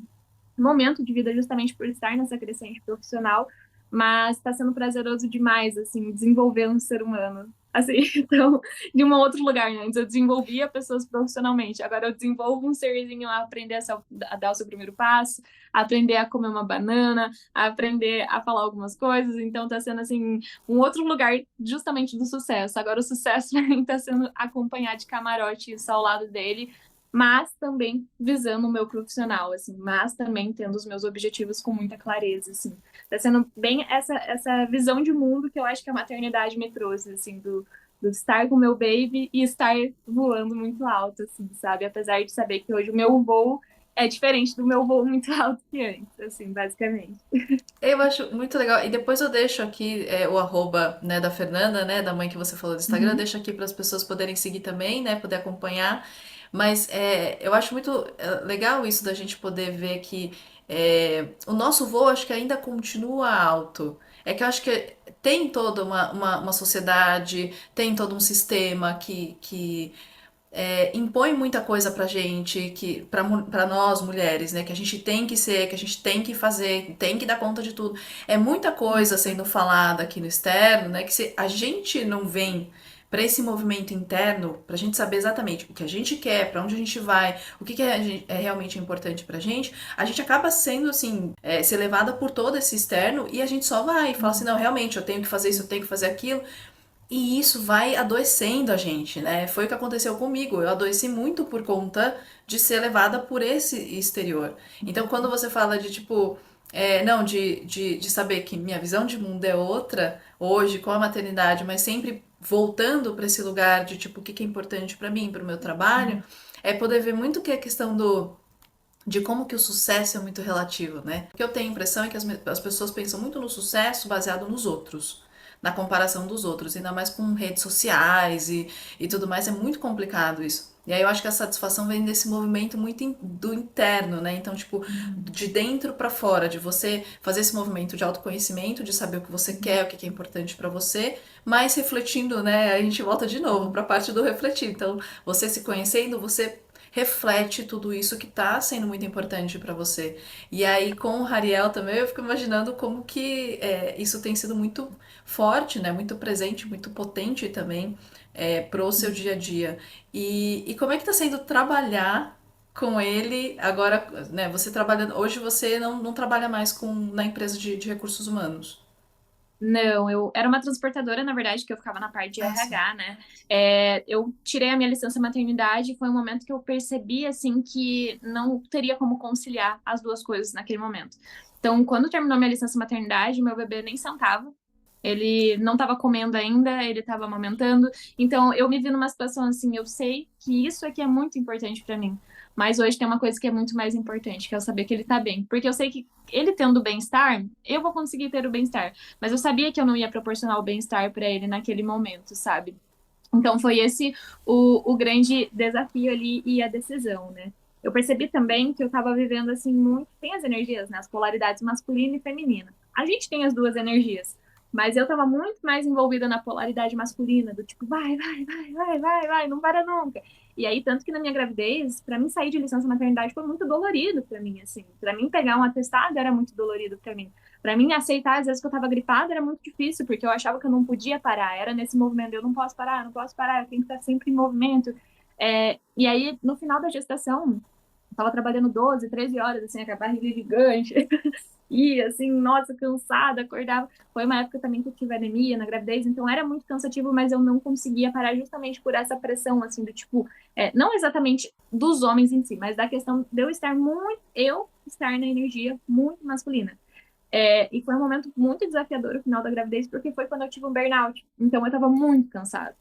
momento de vida justamente por estar nessa crescente profissional, mas está sendo prazeroso demais, assim, desenvolver um ser humano. Assim, então, de um outro lugar, né? Antes eu desenvolvia pessoas profissionalmente, agora eu desenvolvo um serzinho a aprender a dar o seu primeiro passo, a aprender a comer uma banana, a aprender a falar algumas coisas, então tá sendo, assim, um outro lugar justamente do sucesso. Agora o sucesso pra mim tá sendo acompanhar de camarote isso ao lado dele, mas também visando o meu profissional, assim, mas também tendo os meus objetivos com muita clareza, assim. Tá sendo bem essa visão de mundo que eu acho que a maternidade me trouxe, assim, do estar com o meu baby e estar voando muito alto, assim, sabe? Apesar de saber que hoje o meu voo é diferente do meu voo muito alto que antes, assim, basicamente. Eu acho muito legal. E depois eu deixo aqui o arroba, né, da Fernanda, né, da mãe que você falou do Instagram, eu Uhum. deixo aqui para as pessoas poderem seguir também, né, poder acompanhar. Mas eu acho muito legal isso da gente poder ver que o nosso voo acho que ainda continua alto. É que eu acho que tem toda uma sociedade, tem todo um sistema que impõe muita coisa pra gente, pra nós mulheres, né? Que a gente tem que ser, que a gente tem que fazer, tem que dar conta de tudo. É muita coisa sendo falada aqui no externo, né? Que se a gente não vem para esse movimento interno, pra gente saber exatamente o que a gente quer, pra onde a gente vai, o que é realmente importante pra gente, a gente acaba sendo assim, ser levada por todo esse externo e a gente só vai e fala assim, não, realmente eu tenho que fazer isso, eu tenho que fazer aquilo. E isso vai adoecendo a gente, né? Foi o que aconteceu comigo. Eu adoeci muito por conta de ser levada por esse exterior. Então, quando você fala de tipo, não, de saber que minha visão de mundo é outra hoje com a maternidade, mas sempre voltando para esse lugar de tipo, o que é importante para mim, para o meu trabalho, é poder ver muito que a questão de como que o sucesso é muito relativo, né? O que eu tenho a impressão é que as pessoas pensam muito no sucesso baseado nos outros, na comparação dos outros, ainda mais com redes sociais e tudo mais, é muito complicado isso. E aí eu acho que a satisfação vem desse movimento muito do interno, né? Então, tipo, de dentro pra fora, de você fazer esse movimento de autoconhecimento, de saber o que você quer, o que é importante pra você, mas refletindo, né? A gente volta de novo pra parte do refletir. Então, você se conhecendo, você reflete tudo isso que tá sendo muito importante para você. E aí com o Hariel também eu fico imaginando como que isso tem sido muito forte, né? Muito presente, muito potente também pro seu dia a dia. E como é que tá sendo trabalhar com ele agora, né? Você trabalhando hoje você não trabalha mais na empresa de recursos humanos. Não, eu era uma transportadora, na verdade, que eu ficava na parte de Ah, sim. RH, né? Eu tirei a minha licença maternidade, foi um momento que eu percebi, assim, que não teria como conciliar as duas coisas naquele momento. Então, quando terminou minha licença maternidade, meu bebê nem sentava, ele não estava comendo ainda, ele estava amamentando. Então, eu me vi numa situação assim, eu sei que isso aqui é muito importante para mim. Mas hoje tem uma coisa que é muito mais importante, que é eu saber que ele tá bem. Porque eu sei que ele tendo bem-estar, eu vou conseguir ter o bem-estar. Mas eu sabia que eu não ia proporcionar o bem-estar para ele naquele momento, sabe? Então foi esse o grande desafio ali e a decisão, né? Eu percebi também que eu estava vivendo assim muito. Tem as energias, né? As polaridades masculina e feminina. A gente tem as duas energias, mas eu estava muito mais envolvida na polaridade masculina, do tipo, vai, não para nunca. E aí, tanto que na minha gravidez, para mim sair de licença maternidade foi muito dolorido para mim, assim. Para mim pegar um atestado era muito dolorido para mim. Para mim, aceitar, às vezes, que eu estava gripada era muito difícil, porque eu achava que eu não podia parar. Era nesse movimento, eu não posso parar, não posso parar, eu tenho que estar sempre em movimento. E aí, no final da gestação, eu estava trabalhando 12, 13 horas, assim, com a barriga gigante. E, assim, nossa, cansada, acordava. Foi uma época também que eu tive anemia na gravidez, então era muito cansativo, mas eu não conseguia parar justamente por essa pressão, assim, do tipo, não exatamente dos homens em si, mas da questão de eu estar na energia muito masculina. E foi um momento muito desafiador o final da gravidez, porque foi quando eu tive um burnout. Então eu tava muito cansada.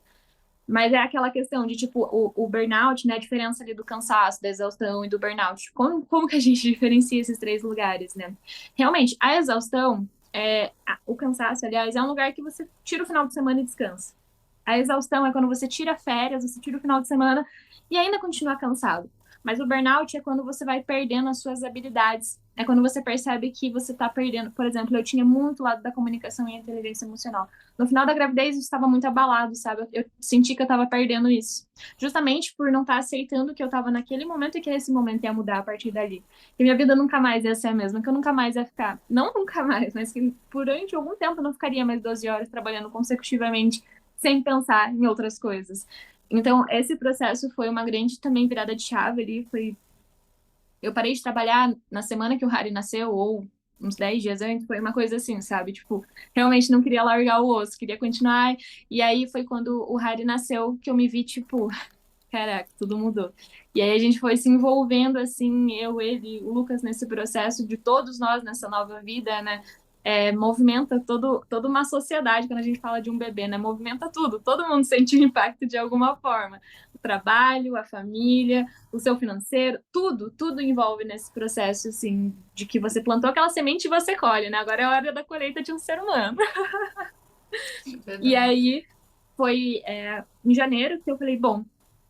Mas é aquela questão de, tipo, o burnout, né? A diferença ali do cansaço, da exaustão e do burnout. Como que a gente diferencia esses três lugares, né? Realmente, a exaustão, o cansaço, aliás, é um lugar que você tira o final de semana e descansa. A exaustão é quando você tira férias, você tira o final de semana e ainda continua cansado. Mas o burnout é quando você vai perdendo as suas habilidades. É quando você percebe que você está perdendo. Por exemplo, eu tinha muito lado da comunicação e inteligência emocional. No final da gravidez, eu estava muito abalado, sabe? Eu senti que eu estava perdendo isso. Justamente por não estar aceitando que eu estava naquele momento e que esse momento ia mudar a partir dali. Que minha vida nunca mais ia ser a mesma, que eu nunca mais ia ficar. Não nunca mais, mas que durante algum tempo eu não ficaria mais 12 horas trabalhando consecutivamente sem pensar em outras coisas. Então, esse processo foi uma grande também virada de chave ali, eu parei de trabalhar na semana que o Harry nasceu ou uns 10 dias antes, foi uma coisa assim, sabe? Tipo, realmente não queria largar o osso, queria continuar. E aí foi quando o Harry nasceu que eu me vi tipo, caraca, tudo mudou. E aí a gente foi se envolvendo, assim, eu, ele, o Lucas, nesse processo de todos nós nessa nova vida, né? Movimenta toda uma sociedade quando a gente fala de um bebê, né? Movimenta tudo, todo mundo sente o impacto de alguma forma. O trabalho, a família, o seu financeiro, tudo envolve nesse processo, assim, de que você plantou aquela semente e você colhe, né? Agora é a hora da colheita de um ser humano. E Verdade. aí foi em janeiro que eu falei, bom,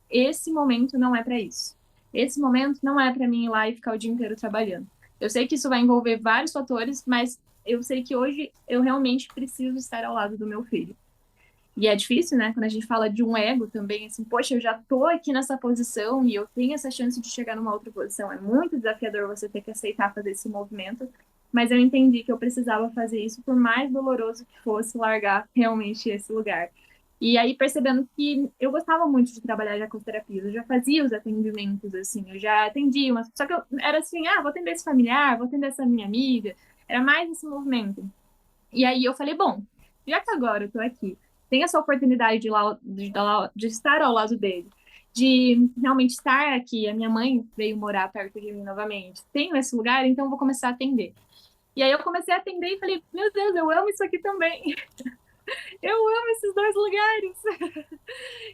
esse momento não é para isso. Esse momento não é para mim ir lá e ficar o dia inteiro trabalhando. Eu sei que isso vai envolver vários fatores, mas eu sei que hoje eu realmente preciso estar ao lado do meu filho. E é difícil, né? Quando a gente fala de um ego também, assim, poxa, eu já tô aqui nessa posição e eu tenho essa chance de chegar numa outra posição. É muito desafiador você ter que aceitar fazer esse movimento, mas eu entendi que eu precisava fazer isso, por mais doloroso que fosse largar realmente esse lugar. E aí, percebendo que eu gostava muito de trabalhar já com terapia, eu já fazia os atendimentos, assim, eu já atendia, mas só que eu era assim, vou atender esse familiar, vou atender essa minha amiga, era mais esse movimento. E aí eu falei, bom, já que agora eu tô aqui, tem essa oportunidade de estar ao lado dele, de realmente estar aqui. A minha mãe veio morar perto de mim novamente. Tenho esse lugar, então eu vou começar a atender. E aí eu comecei a atender e falei, meu Deus, eu amo isso aqui também. Eu amo esses dois lugares.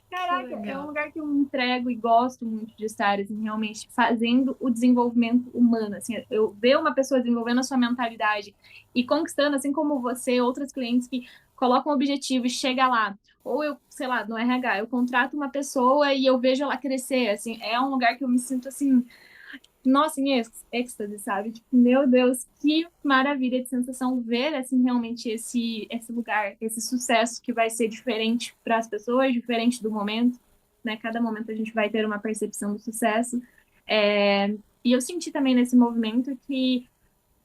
Que Caraca, é um legal. lugar que eu me entrego e gosto muito de estar, assim, realmente fazendo o desenvolvimento humano, assim, eu ver uma pessoa desenvolvendo a sua mentalidade e conquistando, assim como você, outros clientes que colocam um objetivo e chega lá. Ou eu, sei lá, no RH, eu contrato uma pessoa e eu vejo ela crescer, assim, é um lugar que eu me sinto, assim, nossa, em êxtase, sabe? Tipo, meu Deus, que maravilha de sensação ver, assim, realmente esse lugar, esse sucesso que vai ser diferente para as pessoas, diferente do momento, né? Cada momento a gente vai ter uma percepção do sucesso. É, e eu senti também nesse movimento que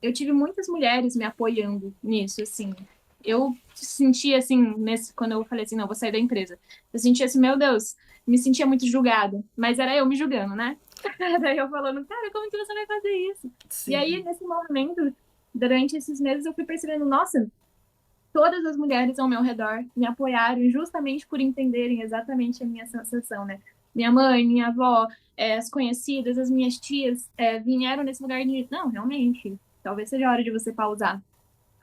eu tive muitas mulheres me apoiando nisso, assim. Eu senti, assim, quando eu falei assim, não, vou sair da empresa. Eu senti assim, meu Deus, me sentia muito julgada, mas era eu me julgando, né? Daí eu falando, cara, como que você vai fazer isso? E aí, Sim. nesse movimento, durante esses meses, eu fui percebendo, nossa, todas as mulheres ao meu redor me apoiaram justamente por entenderem exatamente a minha sensação, né? Minha mãe, minha avó, as conhecidas, as minhas tias, vieram nesse lugar de, não, realmente, talvez seja a hora de você pausar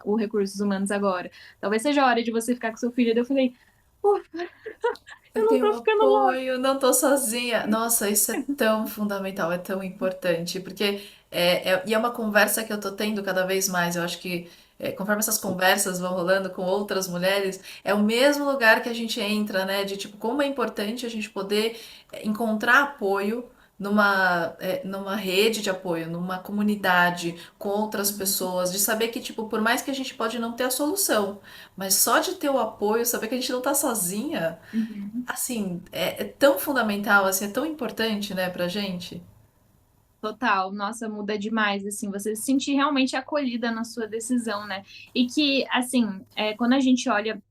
os recursos humanos agora. Talvez seja a hora de você ficar com seu filho. Daí eu falei, ufa, Eu eu não tenho tô ficando louca. apoio, não tô sozinha. Nossa, isso é tão fundamental, é tão importante, porque e é uma conversa que eu tô tendo cada vez mais. Eu acho que conforme essas conversas vão rolando com outras mulheres, é o mesmo lugar que a gente entra, né? De tipo, como é importante a gente poder encontrar apoio numa rede de apoio, numa comunidade com outras Uhum. pessoas, de saber que, tipo, por mais que a gente pode não ter a solução, mas só de ter o apoio, saber que a gente não tá sozinha. Uhum. Assim, é tão fundamental, assim, é tão importante, né, pra gente. Total, nossa, muda demais, assim, você se sentir realmente acolhida na sua decisão, né? E que, assim, quando a gente olha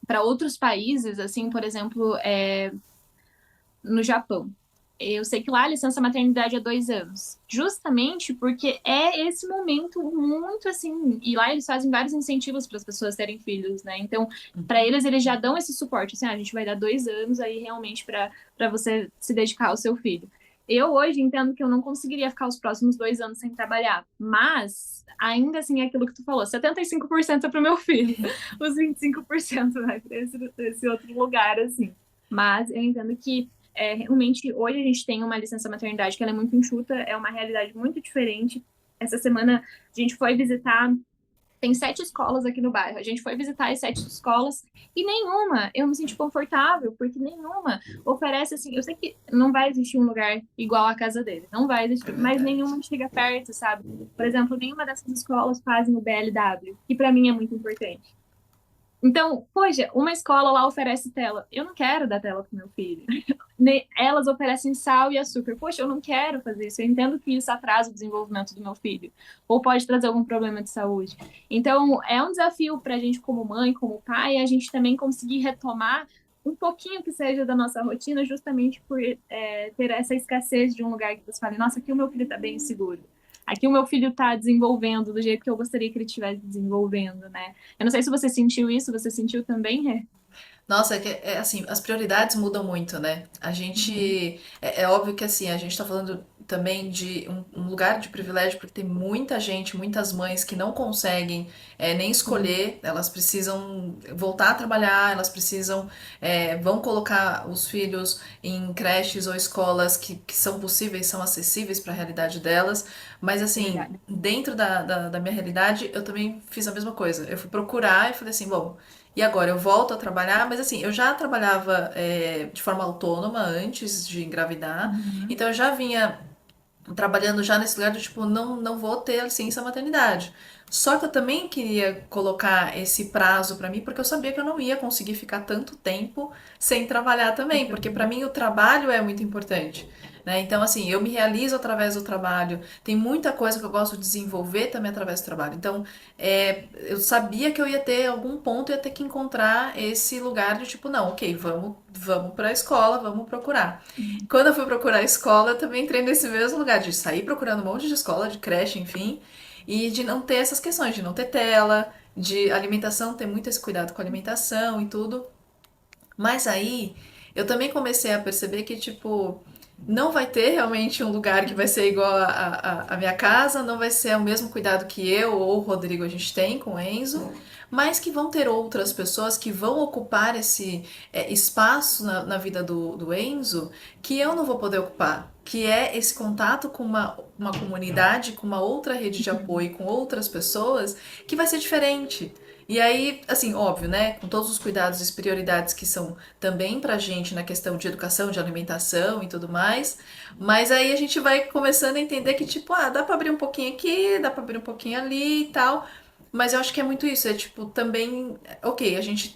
para outros países, assim, por exemplo, no Japão. Eu sei que lá a licença maternidade é 2 anos, justamente porque é esse momento muito assim, e lá eles fazem vários incentivos para as pessoas terem filhos, né? Então, para eles já dão esse suporte, assim, a gente vai dar 2 anos aí realmente para você se dedicar ao seu filho. Eu hoje entendo que eu não conseguiria ficar os próximos 2 anos sem trabalhar, mas ainda assim é aquilo que tu falou, 75% é para o meu filho, os 25% vai para esse outro lugar, assim. Mas eu entendo que realmente, hoje a gente tem uma licença maternidade que ela é muito enxuta, é uma realidade muito diferente. Essa semana a gente foi visitar, tem 7 escolas aqui no bairro. A gente foi visitar as 7 escolas e nenhuma eu me senti confortável, porque nenhuma oferece assim. Eu sei que não vai existir um lugar igual à casa dele, não vai É existir, mas verdade. nenhuma chega perto, sabe? Por exemplo, nenhuma dessas escolas fazem o BLW, que para mim é muito importante. Então, poxa, uma escola lá oferece tela. Eu não quero dar tela pro meu filho. Elas oferecem sal e açúcar. Poxa, eu não quero fazer isso. Eu entendo que isso atrasa o desenvolvimento do meu filho. Ou pode trazer algum problema de saúde. Então, é um desafio para a gente, como mãe, como pai, a gente também conseguir retomar um pouquinho que seja da nossa rotina, justamente por ter essa escassez de um lugar que você fale, nossa, aqui o meu filho está bem seguro. Aqui o meu filho está desenvolvendo do jeito que eu gostaria que ele estivesse desenvolvendo, né? Eu não sei se você sentiu isso, você sentiu também, Rê? Nossa, assim, as prioridades mudam muito, né? A Uhum, gente. É óbvio que assim, a gente tá falando também de um lugar de privilégio, porque tem muita gente, muitas mães que não conseguem nem sim, escolher, elas precisam voltar a trabalhar, elas precisam. Vão colocar os filhos em creches ou escolas que são possíveis, são acessíveis para a realidade delas, mas assim, verdade. dentro da minha realidade, eu também fiz a mesma coisa. Eu fui procurar e falei assim, bom. E agora eu volto a trabalhar, mas assim, eu já trabalhava de forma autônoma antes de engravidar, Uhum, então eu já vinha trabalhando já nesse lugar do tipo, não vou ter licença maternidade. Só que eu também queria colocar esse prazo pra mim, porque eu sabia que eu não ia conseguir ficar tanto tempo sem trabalhar também, porque pra uhum, mim o trabalho é muito importante. Né? Então, assim, eu me realizo através do trabalho. Tem muita coisa que eu gosto de desenvolver também através do trabalho. Então, eu sabia que eu ia ter algum ponto, eu ia ter que encontrar esse lugar de tipo, não, ok, vamos para a escola, vamos procurar. uhum, Quando eu fui procurar a escola, eu também entrei nesse mesmo lugar de sair procurando um monte de escola, de creche, enfim, e de não ter essas questões, de não ter tela, de alimentação, ter muito esse cuidado com a alimentação e tudo. Mas aí eu também comecei a perceber que, tipo, não vai ter realmente um lugar que vai ser igual a minha casa, não vai ser o mesmo cuidado que eu ou o Rodrigo a gente tem com o Enzo, mas que vão ter outras pessoas que vão ocupar esse espaço na vida do Enzo que eu não vou poder ocupar. Que é esse contato com uma comunidade, com uma outra rede de apoio, com outras pessoas, que vai ser diferente. E aí, assim, óbvio, né? Com todos os cuidados e prioridades que são também pra gente na questão de educação, de alimentação e tudo mais. Mas aí a gente vai começando a entender que, tipo, dá pra abrir um pouquinho aqui, dá pra abrir um pouquinho ali e tal. Mas eu acho que é muito isso, é tipo, também, ok, a gente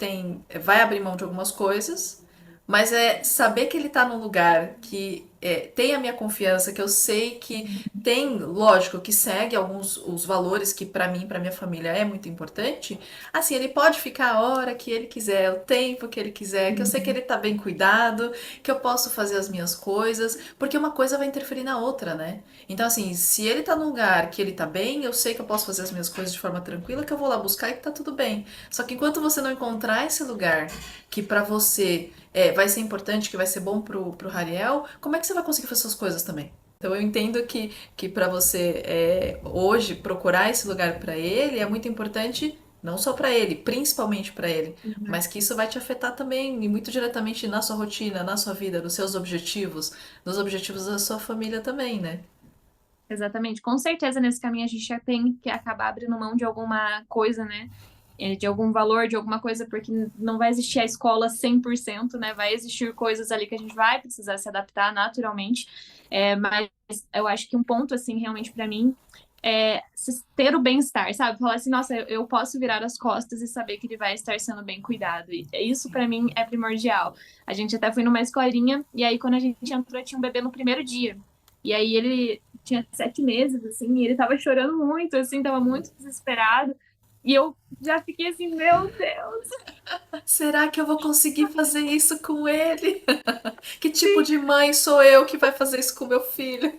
vai abrir mão de algumas coisas, mas é saber que ele tá num lugar que tem a minha confiança, que eu sei que tem, lógico, que segue alguns os valores que pra mim, pra minha família é muito importante, assim, ele pode ficar a hora que ele quiser, o tempo que ele quiser, que eu sei que Uhum. ele tá bem cuidado, que eu posso fazer as minhas coisas, porque uma coisa vai interferir na outra, né? Então, assim, se ele tá num lugar que ele tá bem, eu sei que eu posso fazer as minhas coisas de forma tranquila, que eu vou lá buscar e que tá tudo bem. Só que enquanto você não encontrar esse lugar que pra você vai ser importante, que vai ser bom pro Hariel, como é que você vai conseguir fazer suas coisas também? Então eu entendo que para você hoje procurar esse lugar para ele é muito importante, não só para ele, principalmente para ele, mas que isso vai te afetar também e muito diretamente na sua rotina, na sua vida, nos seus objetivos, nos objetivos da sua família também, né? Exatamente. Com certeza, nesse caminho a gente já tem que acabar abrindo mão de alguma coisa, né? De algum valor, de alguma coisa, porque não vai existir a escola 100%, né? Vai existir coisas ali que a gente vai precisar se adaptar naturalmente. Mas eu acho que um ponto, assim, realmente para mim é ter o bem-estar, sabe? Falar assim, nossa, eu posso virar as costas e saber que ele vai estar sendo bem cuidado. E isso para mim é primordial. A gente até foi numa escolinha e aí quando a gente entrou tinha um bebê no primeiro dia. E aí ele tinha 7 meses, assim, e ele tava chorando muito, assim, tava muito desesperado. E eu já fiquei assim, meu Deus, Será que eu vou conseguir fazer isso com ele? Que tipo sim. de mãe sou eu que vai fazer isso com meu filho?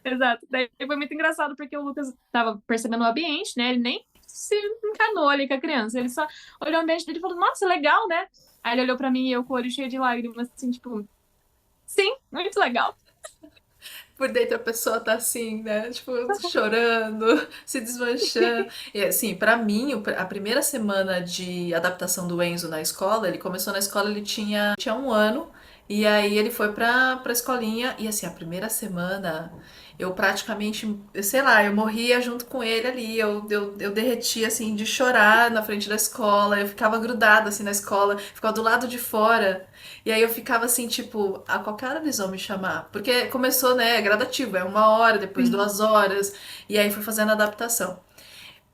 Exato. Daí foi muito engraçado porque o Lucas tava percebendo o ambiente, né? Ele nem se encanou ali com a criança. Ele só olhou o ambiente dele e falou, nossa, legal, né? Aí ele olhou pra mim e eu com o olho cheio de lágrimas, assim, tipo, sim, muito legal. Por dentro a pessoa tá assim, né? Tipo, chorando, se desmanchando. E assim, pra mim, a primeira semana de adaptação do Enzo na escola, ele começou na escola, ele tinha 1 ano. E aí ele foi pra escolinha. E assim, a primeira semana, eu praticamente, sei lá, eu morria junto com ele ali. Eu derretia, assim, de chorar na frente da escola. Eu ficava grudada, assim, na escola. Ficava do lado de fora. E aí eu ficava assim, tipo, a qualquer hora eles vão me chamar. Porque começou, né, gradativo, é 1 hora, depois Sim. 2 horas, e aí fui fazendo a adaptação.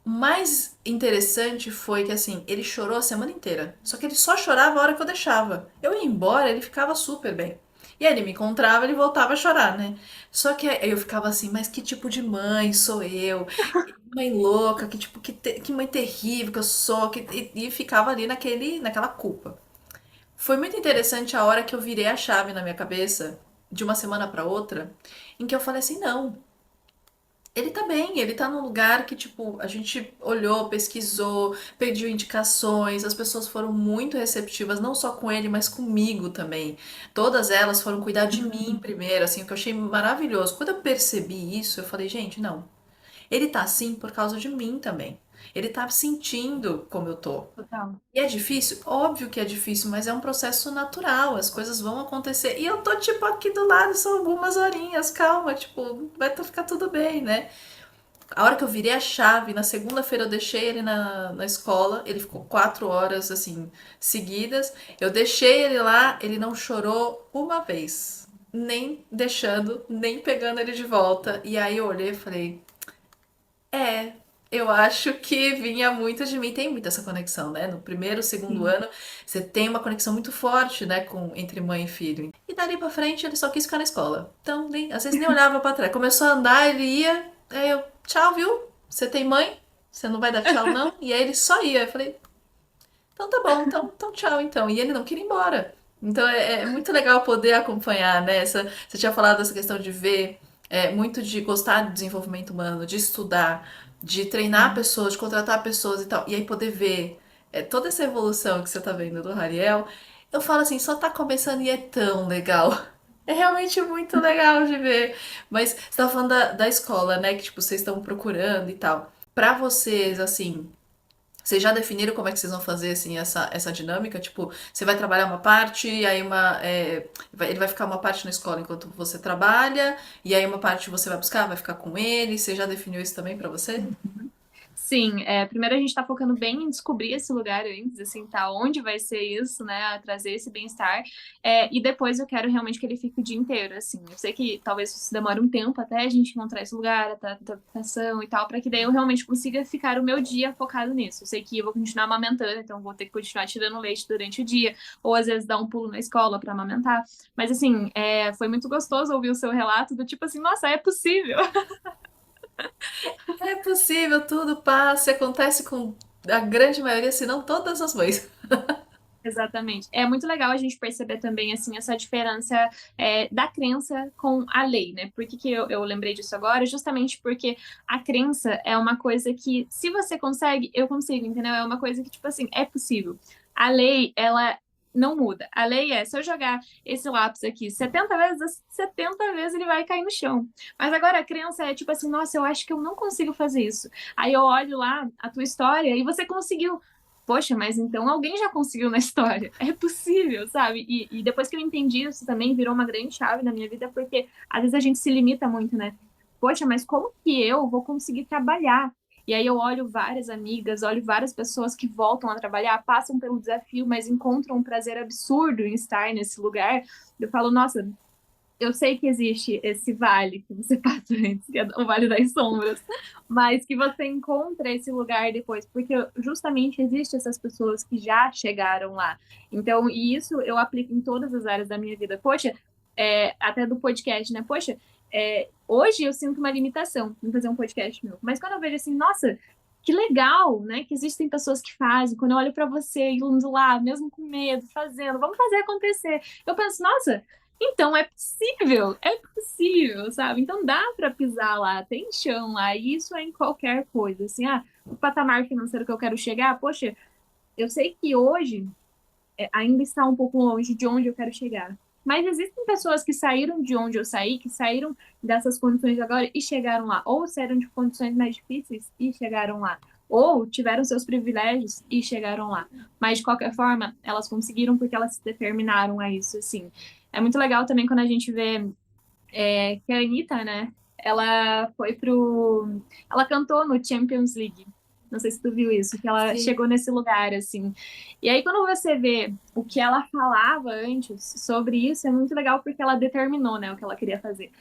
O mais interessante foi que, assim, ele chorou a semana inteira. Só que ele só chorava a hora que eu deixava. Eu ia embora, ele ficava super bem. E aí ele me encontrava, ele voltava a chorar, né? Só que aí eu ficava assim, mas que tipo de mãe sou eu? Que mãe louca, que tipo, que mãe terrível que eu sou, e ficava ali naquela culpa. Foi muito interessante a hora que eu virei a chave na minha cabeça, de uma semana para outra, em que eu falei assim: não, ele tá bem, ele tá num lugar que, tipo, a gente olhou, pesquisou, pediu indicações, as pessoas foram muito receptivas, não só com ele, mas comigo também. Todas elas foram cuidar de mim primeiro, assim, o que eu achei maravilhoso. Quando eu percebi isso, eu falei: gente, não, ele tá assim por causa de mim também. Ele tá sentindo como eu tô. Total. E é difícil? Óbvio que é difícil, mas é um processo natural, as coisas vão acontecer. E eu tô, tipo, aqui do lado, são algumas horinhas, calma, tipo, ficar tudo bem, né? A hora que eu virei a chave, na segunda-feira eu deixei ele na escola, ele ficou 4 horas, assim, seguidas. Eu deixei ele lá, ele não chorou uma vez. Nem deixando, nem pegando ele de volta. E aí eu olhei e falei, é, eu acho que vinha muito de mim. Tem muita essa conexão, né? No primeiro, segundo Sim. ano, você tem uma conexão muito forte, né, entre mãe e filho. E dali pra frente, ele só quis ficar na escola. Então, às vezes nem olhava pra trás. Começou a andar, ele ia, aí eu, tchau, viu? Você tem mãe? Você não vai dar tchau, não? E aí ele só ia. Eu falei, então tá bom, então tchau, então. E ele não queria ir embora. Então é muito legal poder acompanhar, né? Você tinha falado dessa questão de ver, muito de gostar do desenvolvimento humano, de estudar, de treinar Sim. pessoas, de contratar pessoas e tal. E aí poder ver toda essa evolução que você tá vendo do Hariel. Eu falo assim, só tá começando e é tão legal. É realmente muito legal de ver. Mas você tava falando da escola, né? Que tipo, vocês estão procurando e tal. Pra vocês, assim, vocês já definiram como é que vocês vão fazer assim essa dinâmica? Tipo, você vai trabalhar uma parte, e aí ele vai ficar uma parte na escola enquanto você trabalha, e aí uma parte você vai buscar, vai ficar com ele. Você já definiu isso também pra você? Sim, primeiro a gente tá focando bem em descobrir esse lugar antes, assim, tá? Onde vai ser isso, né? A trazer esse bem-estar. E depois eu quero realmente que ele fique o dia inteiro, assim. Eu sei que talvez isso demore um tempo até a gente encontrar esse lugar, a adaptação e tal, para que daí eu realmente consiga ficar o meu dia focado nisso. Eu sei que eu vou continuar amamentando, então vou ter que continuar tirando leite durante o dia, ou às vezes dar um pulo na escola para amamentar. Mas assim, foi muito gostoso ouvir o seu relato do tipo assim, nossa, é possível. É possível, tudo passa, acontece com a grande maioria, se não todas as mães. Exatamente. É muito legal a gente perceber também, assim, essa diferença da crença com a lei, né? Por que que eu lembrei disso agora? Justamente porque a crença é uma coisa que, se você consegue, eu consigo, entendeu? É uma coisa que, tipo assim, é possível. A lei, ela não muda. A lei é, se eu jogar esse lápis aqui 70 vezes, as 70 vezes ele vai cair no chão. Mas agora a crença é tipo assim, nossa, eu acho que eu não consigo fazer isso. Aí eu olho lá a tua história e você conseguiu. Poxa, mas então alguém já conseguiu na história. É possível, sabe? E depois que eu entendi isso também virou uma grande chave na minha vida, porque às vezes a gente se limita muito, né? Poxa, mas como que eu vou conseguir trabalhar? E aí eu olho várias amigas, olho várias pessoas que voltam a trabalhar, passam pelo desafio, mas encontram um prazer absurdo em estar nesse lugar. Eu falo, nossa, eu sei que existe esse vale que você passa antes, que é o Vale das Sombras, mas que você encontra esse lugar depois, porque justamente existe essas pessoas que já chegaram lá. Então, e isso eu aplico em todas as áreas da minha vida. Poxa, até do podcast, né? Poxa, hoje eu sinto uma limitação em fazer um podcast meu, mas quando eu vejo assim, nossa, que legal, né? Que existem pessoas que fazem. Quando eu olho para você indo lá, mesmo com medo, fazendo, vamos fazer acontecer. Eu penso, nossa, então é possível, sabe? Então dá para pisar lá, tem chão lá, e isso é em qualquer coisa. Assim, o patamar financeiro que eu quero chegar, poxa, eu sei que hoje ainda está um pouco longe de onde eu quero chegar. Mas existem pessoas que saíram de onde eu saí, que saíram dessas condições agora e chegaram lá, ou saíram de condições mais difíceis e chegaram lá, ou tiveram seus privilégios e chegaram lá. Mas de qualquer forma, elas conseguiram porque elas se determinaram a isso, assim. É muito legal também quando a gente vê que a Anitta, né? Ela foi pro. Ela cantou no Champions League. Não sei se tu viu isso, que ela Sim. chegou nesse lugar, assim. E aí, quando você vê o que ela falava antes sobre isso, é muito legal porque ela determinou, né, o que ela queria fazer.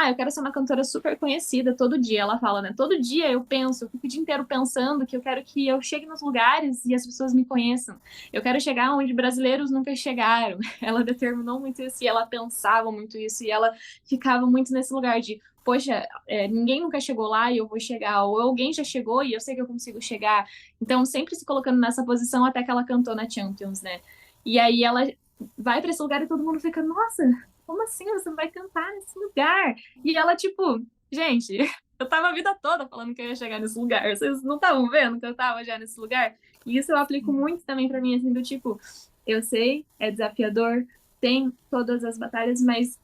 Eu quero ser uma cantora super conhecida todo dia, ela fala, né? Todo dia eu penso, eu fico o dia inteiro pensando que eu quero que eu chegue nos lugares e as pessoas me conheçam. Eu quero chegar onde brasileiros nunca chegaram. Ela determinou muito isso e ela pensava muito isso e ela ficava muito nesse lugar de, poxa, ninguém nunca chegou lá e eu vou chegar, ou alguém já chegou e eu sei que eu consigo chegar. Então, sempre se colocando nessa posição até que ela cantou na Champions, né? E aí ela vai para esse lugar e todo mundo fica, nossa, como assim você vai cantar nesse lugar? E ela, tipo, gente, eu tava a vida toda falando que eu ia chegar nesse lugar. Vocês não estavam vendo que eu tava já nesse lugar? E isso eu aplico muito também para mim, assim, do tipo, eu sei, é desafiador, tem todas as batalhas, mas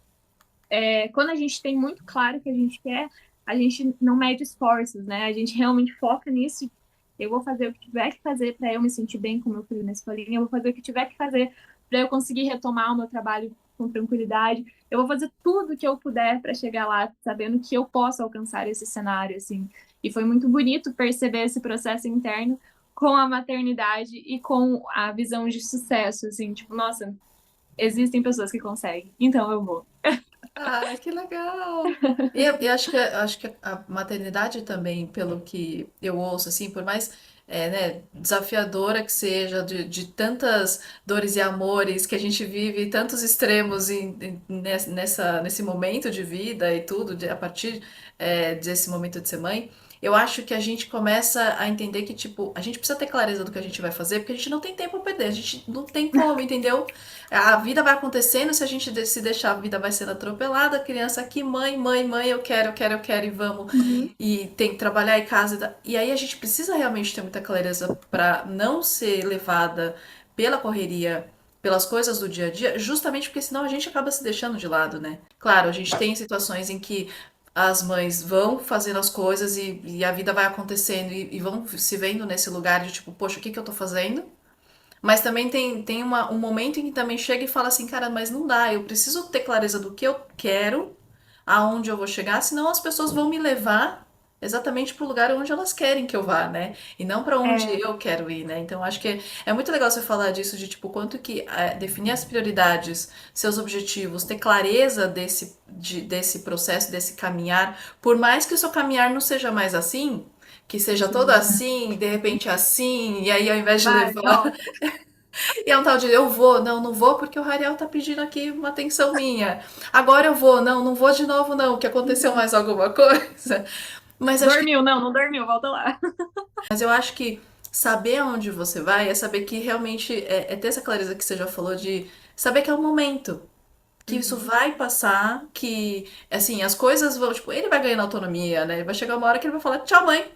quando a gente tem muito claro o que a gente quer, a gente não mede esforços, né? A gente realmente foca nisso. Eu vou fazer o que tiver que fazer para eu me sentir bem com meu filho na escolinha, eu vou fazer o que tiver que fazer para eu conseguir retomar o meu trabalho com tranquilidade. Eu vou fazer tudo que eu puder para chegar lá, sabendo que eu posso alcançar esse cenário, assim. E foi muito bonito perceber esse processo interno com a maternidade e com a visão de sucesso, assim, tipo, nossa, existem pessoas que conseguem, então eu vou. Ah, que legal! E acho que a maternidade também, pelo que eu ouço, assim, por mais né, desafiadora que seja, de tantas dores e amores que a gente vive, tantos extremos nesse momento de vida e tudo, a partir desse momento de ser mãe, eu acho que a gente começa a entender que, tipo, a gente precisa ter clareza do que a gente vai fazer, porque a gente não tem tempo a perder, a gente não tem como, entendeu? A vida vai acontecendo, se a gente se deixar, a vida vai sendo atropelada. A criança aqui, mãe, mãe, mãe, eu quero, eu quero, eu quero, e vamos. Uhum. E tem que trabalhar em casa. E aí a gente precisa realmente ter muita clareza para não ser levada pela correria, pelas coisas do dia a dia, justamente porque senão a gente acaba se deixando de lado, né? Claro, a gente tem situações em que as mães vão fazendo as coisas e a vida vai acontecendo e vão se vendo nesse lugar de tipo, poxa, o que que eu tô fazendo? Mas também tem um momento em que também chega e fala assim, cara, mas não dá, eu preciso ter clareza do que eu quero, aonde eu vou chegar, senão as pessoas vão me levar exatamente para o lugar onde elas querem que eu vá, né? E não para onde É, eu quero ir, né? Então acho que é muito legal você falar disso, de tipo, quanto que definir as prioridades, seus objetivos, ter clareza desse processo, desse caminhar, por mais que o seu caminhar não seja mais assim, que seja todo sim. assim, de repente assim, e aí ao invés de Vai, levar. volta. E é um tal de eu vou, não, não vou porque o Rariel tá pedindo aqui uma atenção minha. Agora eu vou, não, não vou de novo, não, que aconteceu mais alguma coisa. Mas acho que Dormiu, não, não dormiu, volta lá. Mas eu acho que saber aonde você vai é saber que realmente é ter essa clareza que você já falou de saber que é o momento, que isso Uhum. vai passar, que assim, as coisas vão, tipo, ele vai ganhando autonomia, né? Vai chegar uma hora que ele vai falar tchau, mãe.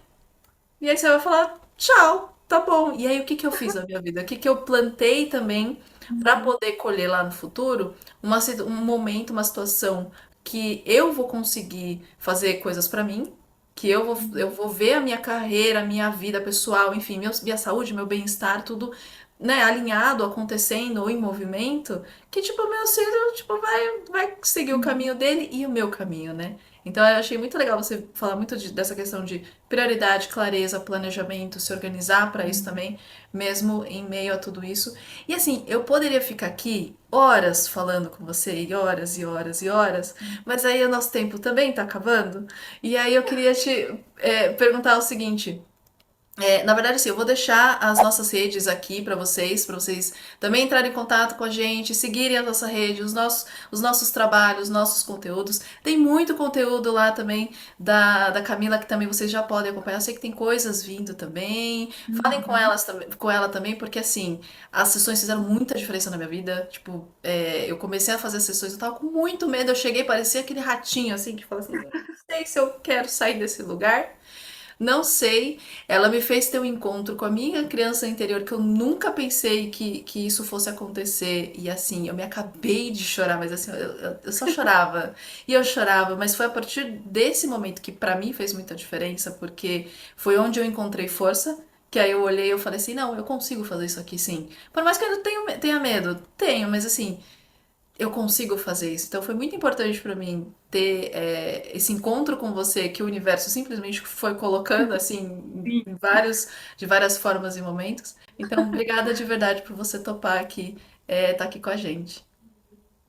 E aí você vai falar tchau, tá bom. E aí o que que eu fiz na minha vida? O que que eu plantei também para Uhum. poder colher lá no futuro um momento, uma situação que eu vou conseguir fazer coisas para mim, que eu Uhum. vou ver a minha carreira, a minha vida pessoal, enfim, minha saúde, meu bem-estar, tudo, né, alinhado, acontecendo ou em movimento, que tipo, o meu filho, tipo, vai seguir o Uhum. caminho dele e o meu caminho, né? Então eu achei muito legal você falar muito dessa questão de prioridade, clareza, planejamento, se organizar para isso Uhum. também, mesmo em meio a tudo isso. E assim, eu poderia ficar aqui horas falando com você, e horas e horas e horas, mas aí o nosso tempo também tá acabando. E aí eu queria te perguntar o seguinte. Na verdade, assim, eu vou deixar as nossas redes aqui para vocês também entrarem em contato com a gente, seguirem a nossa rede, os nossos trabalhos, os nossos conteúdos. Tem muito conteúdo lá também da Camila que também vocês já podem acompanhar. Eu sei que tem coisas vindo também. Falem com Uhum. elas, com ela também, porque assim, as sessões fizeram muita diferença na minha vida. Tipo, eu comecei a fazer as sessões, eu tava com muito medo. Eu cheguei, parecia aquele ratinho assim, que fala assim: eu não sei se eu quero sair desse lugar. Não sei. Ela me fez ter um encontro com a minha criança interior que eu nunca pensei que isso fosse acontecer. E assim, eu me acabei de chorar, mas assim, eu só chorava. E eu chorava, mas foi a partir desse momento que pra mim fez muita diferença, porque foi onde eu encontrei força. Que aí eu olhei e eu falei assim, não, eu consigo fazer isso aqui sim. Por mais que eu tenha medo, tenho, mas assim, eu consigo fazer isso. Então foi muito importante para mim ter esse encontro com você que o universo simplesmente foi colocando assim Sim. de várias formas e momentos. Então, obrigada de verdade por você topar aqui, tá aqui com a gente.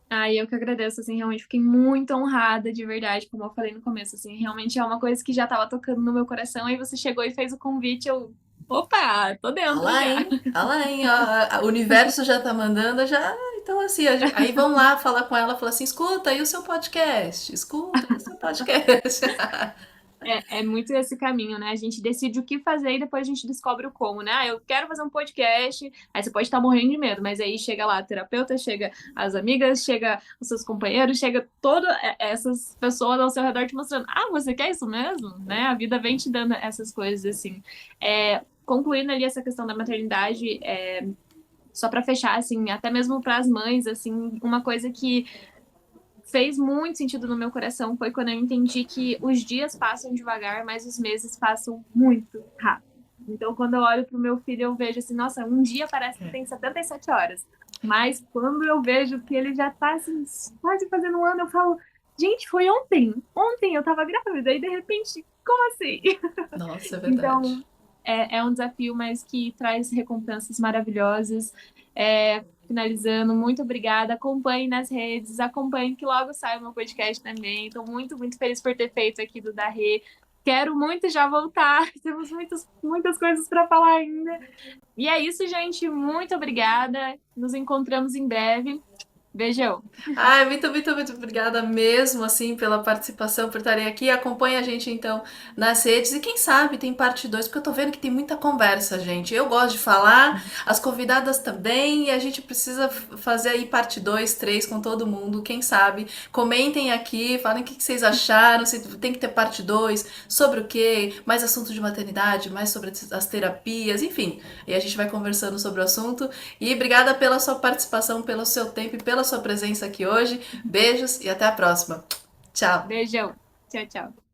Ai, eu que agradeço, assim, realmente fiquei muito honrada, de verdade, como eu falei no começo, assim, realmente é uma coisa que já estava tocando no meu coração, aí você chegou e fez o convite, opa, tô Ah dentro lá, já. hein? Ah lá, hein? O universo já tá mandando, já. Então, assim, aí vamos lá falar com ela, falar assim: escuta aí o seu podcast, escuta aí o seu podcast. É muito esse caminho, né? A gente decide o que fazer e depois a gente descobre o como, né? Ah, eu quero fazer um podcast. Aí você pode estar morrendo de medo, mas aí chega lá a terapeuta, chega as amigas, chega os seus companheiros, chega todas essas pessoas ao seu redor te mostrando: ah, você quer isso mesmo? Né? A vida vem te dando essas coisas assim. Concluindo ali essa questão da maternidade, só para fechar, assim, até mesmo para as mães, assim, uma coisa que fez muito sentido no meu coração foi quando eu entendi que os dias passam devagar, mas os meses passam muito rápido. Então, quando eu olho para o meu filho, eu vejo assim, nossa, um dia parece que tem 77 horas. Mas quando eu vejo que ele já está assim, quase fazendo um ano, eu falo, gente, foi ontem. Ontem eu estava grávida e de repente, como assim? Nossa, é verdade. Então, é um desafio, mas que traz recompensas maravilhosas. Finalizando, muito obrigada. Acompanhe nas redes, acompanhe que logo sai o meu podcast também. Estou muito, muito feliz por ter feito aqui do Darê. Quero muito já voltar. Temos muitas coisas para falar ainda. E é isso, gente. Muito obrigada. Nos encontramos em breve. Beijão. Ai, muito, muito, muito obrigada mesmo, assim, pela participação, por estarem aqui. Acompanha a gente, então, nas redes. E quem sabe tem parte 2 porque eu tô vendo que tem muita conversa, gente. Eu gosto de falar, as convidadas também, e a gente precisa fazer aí parte 2 3 com todo mundo. Quem sabe? Comentem aqui, falem o que vocês acharam, se tem que ter parte 2 sobre o quê, mais assunto de maternidade, mais sobre as terapias, enfim. E a gente vai conversando sobre o assunto. E obrigada pela sua participação, pelo seu tempo e pela sua presença aqui hoje. Beijos e até a próxima. Tchau! Beijão. Tchau, tchau.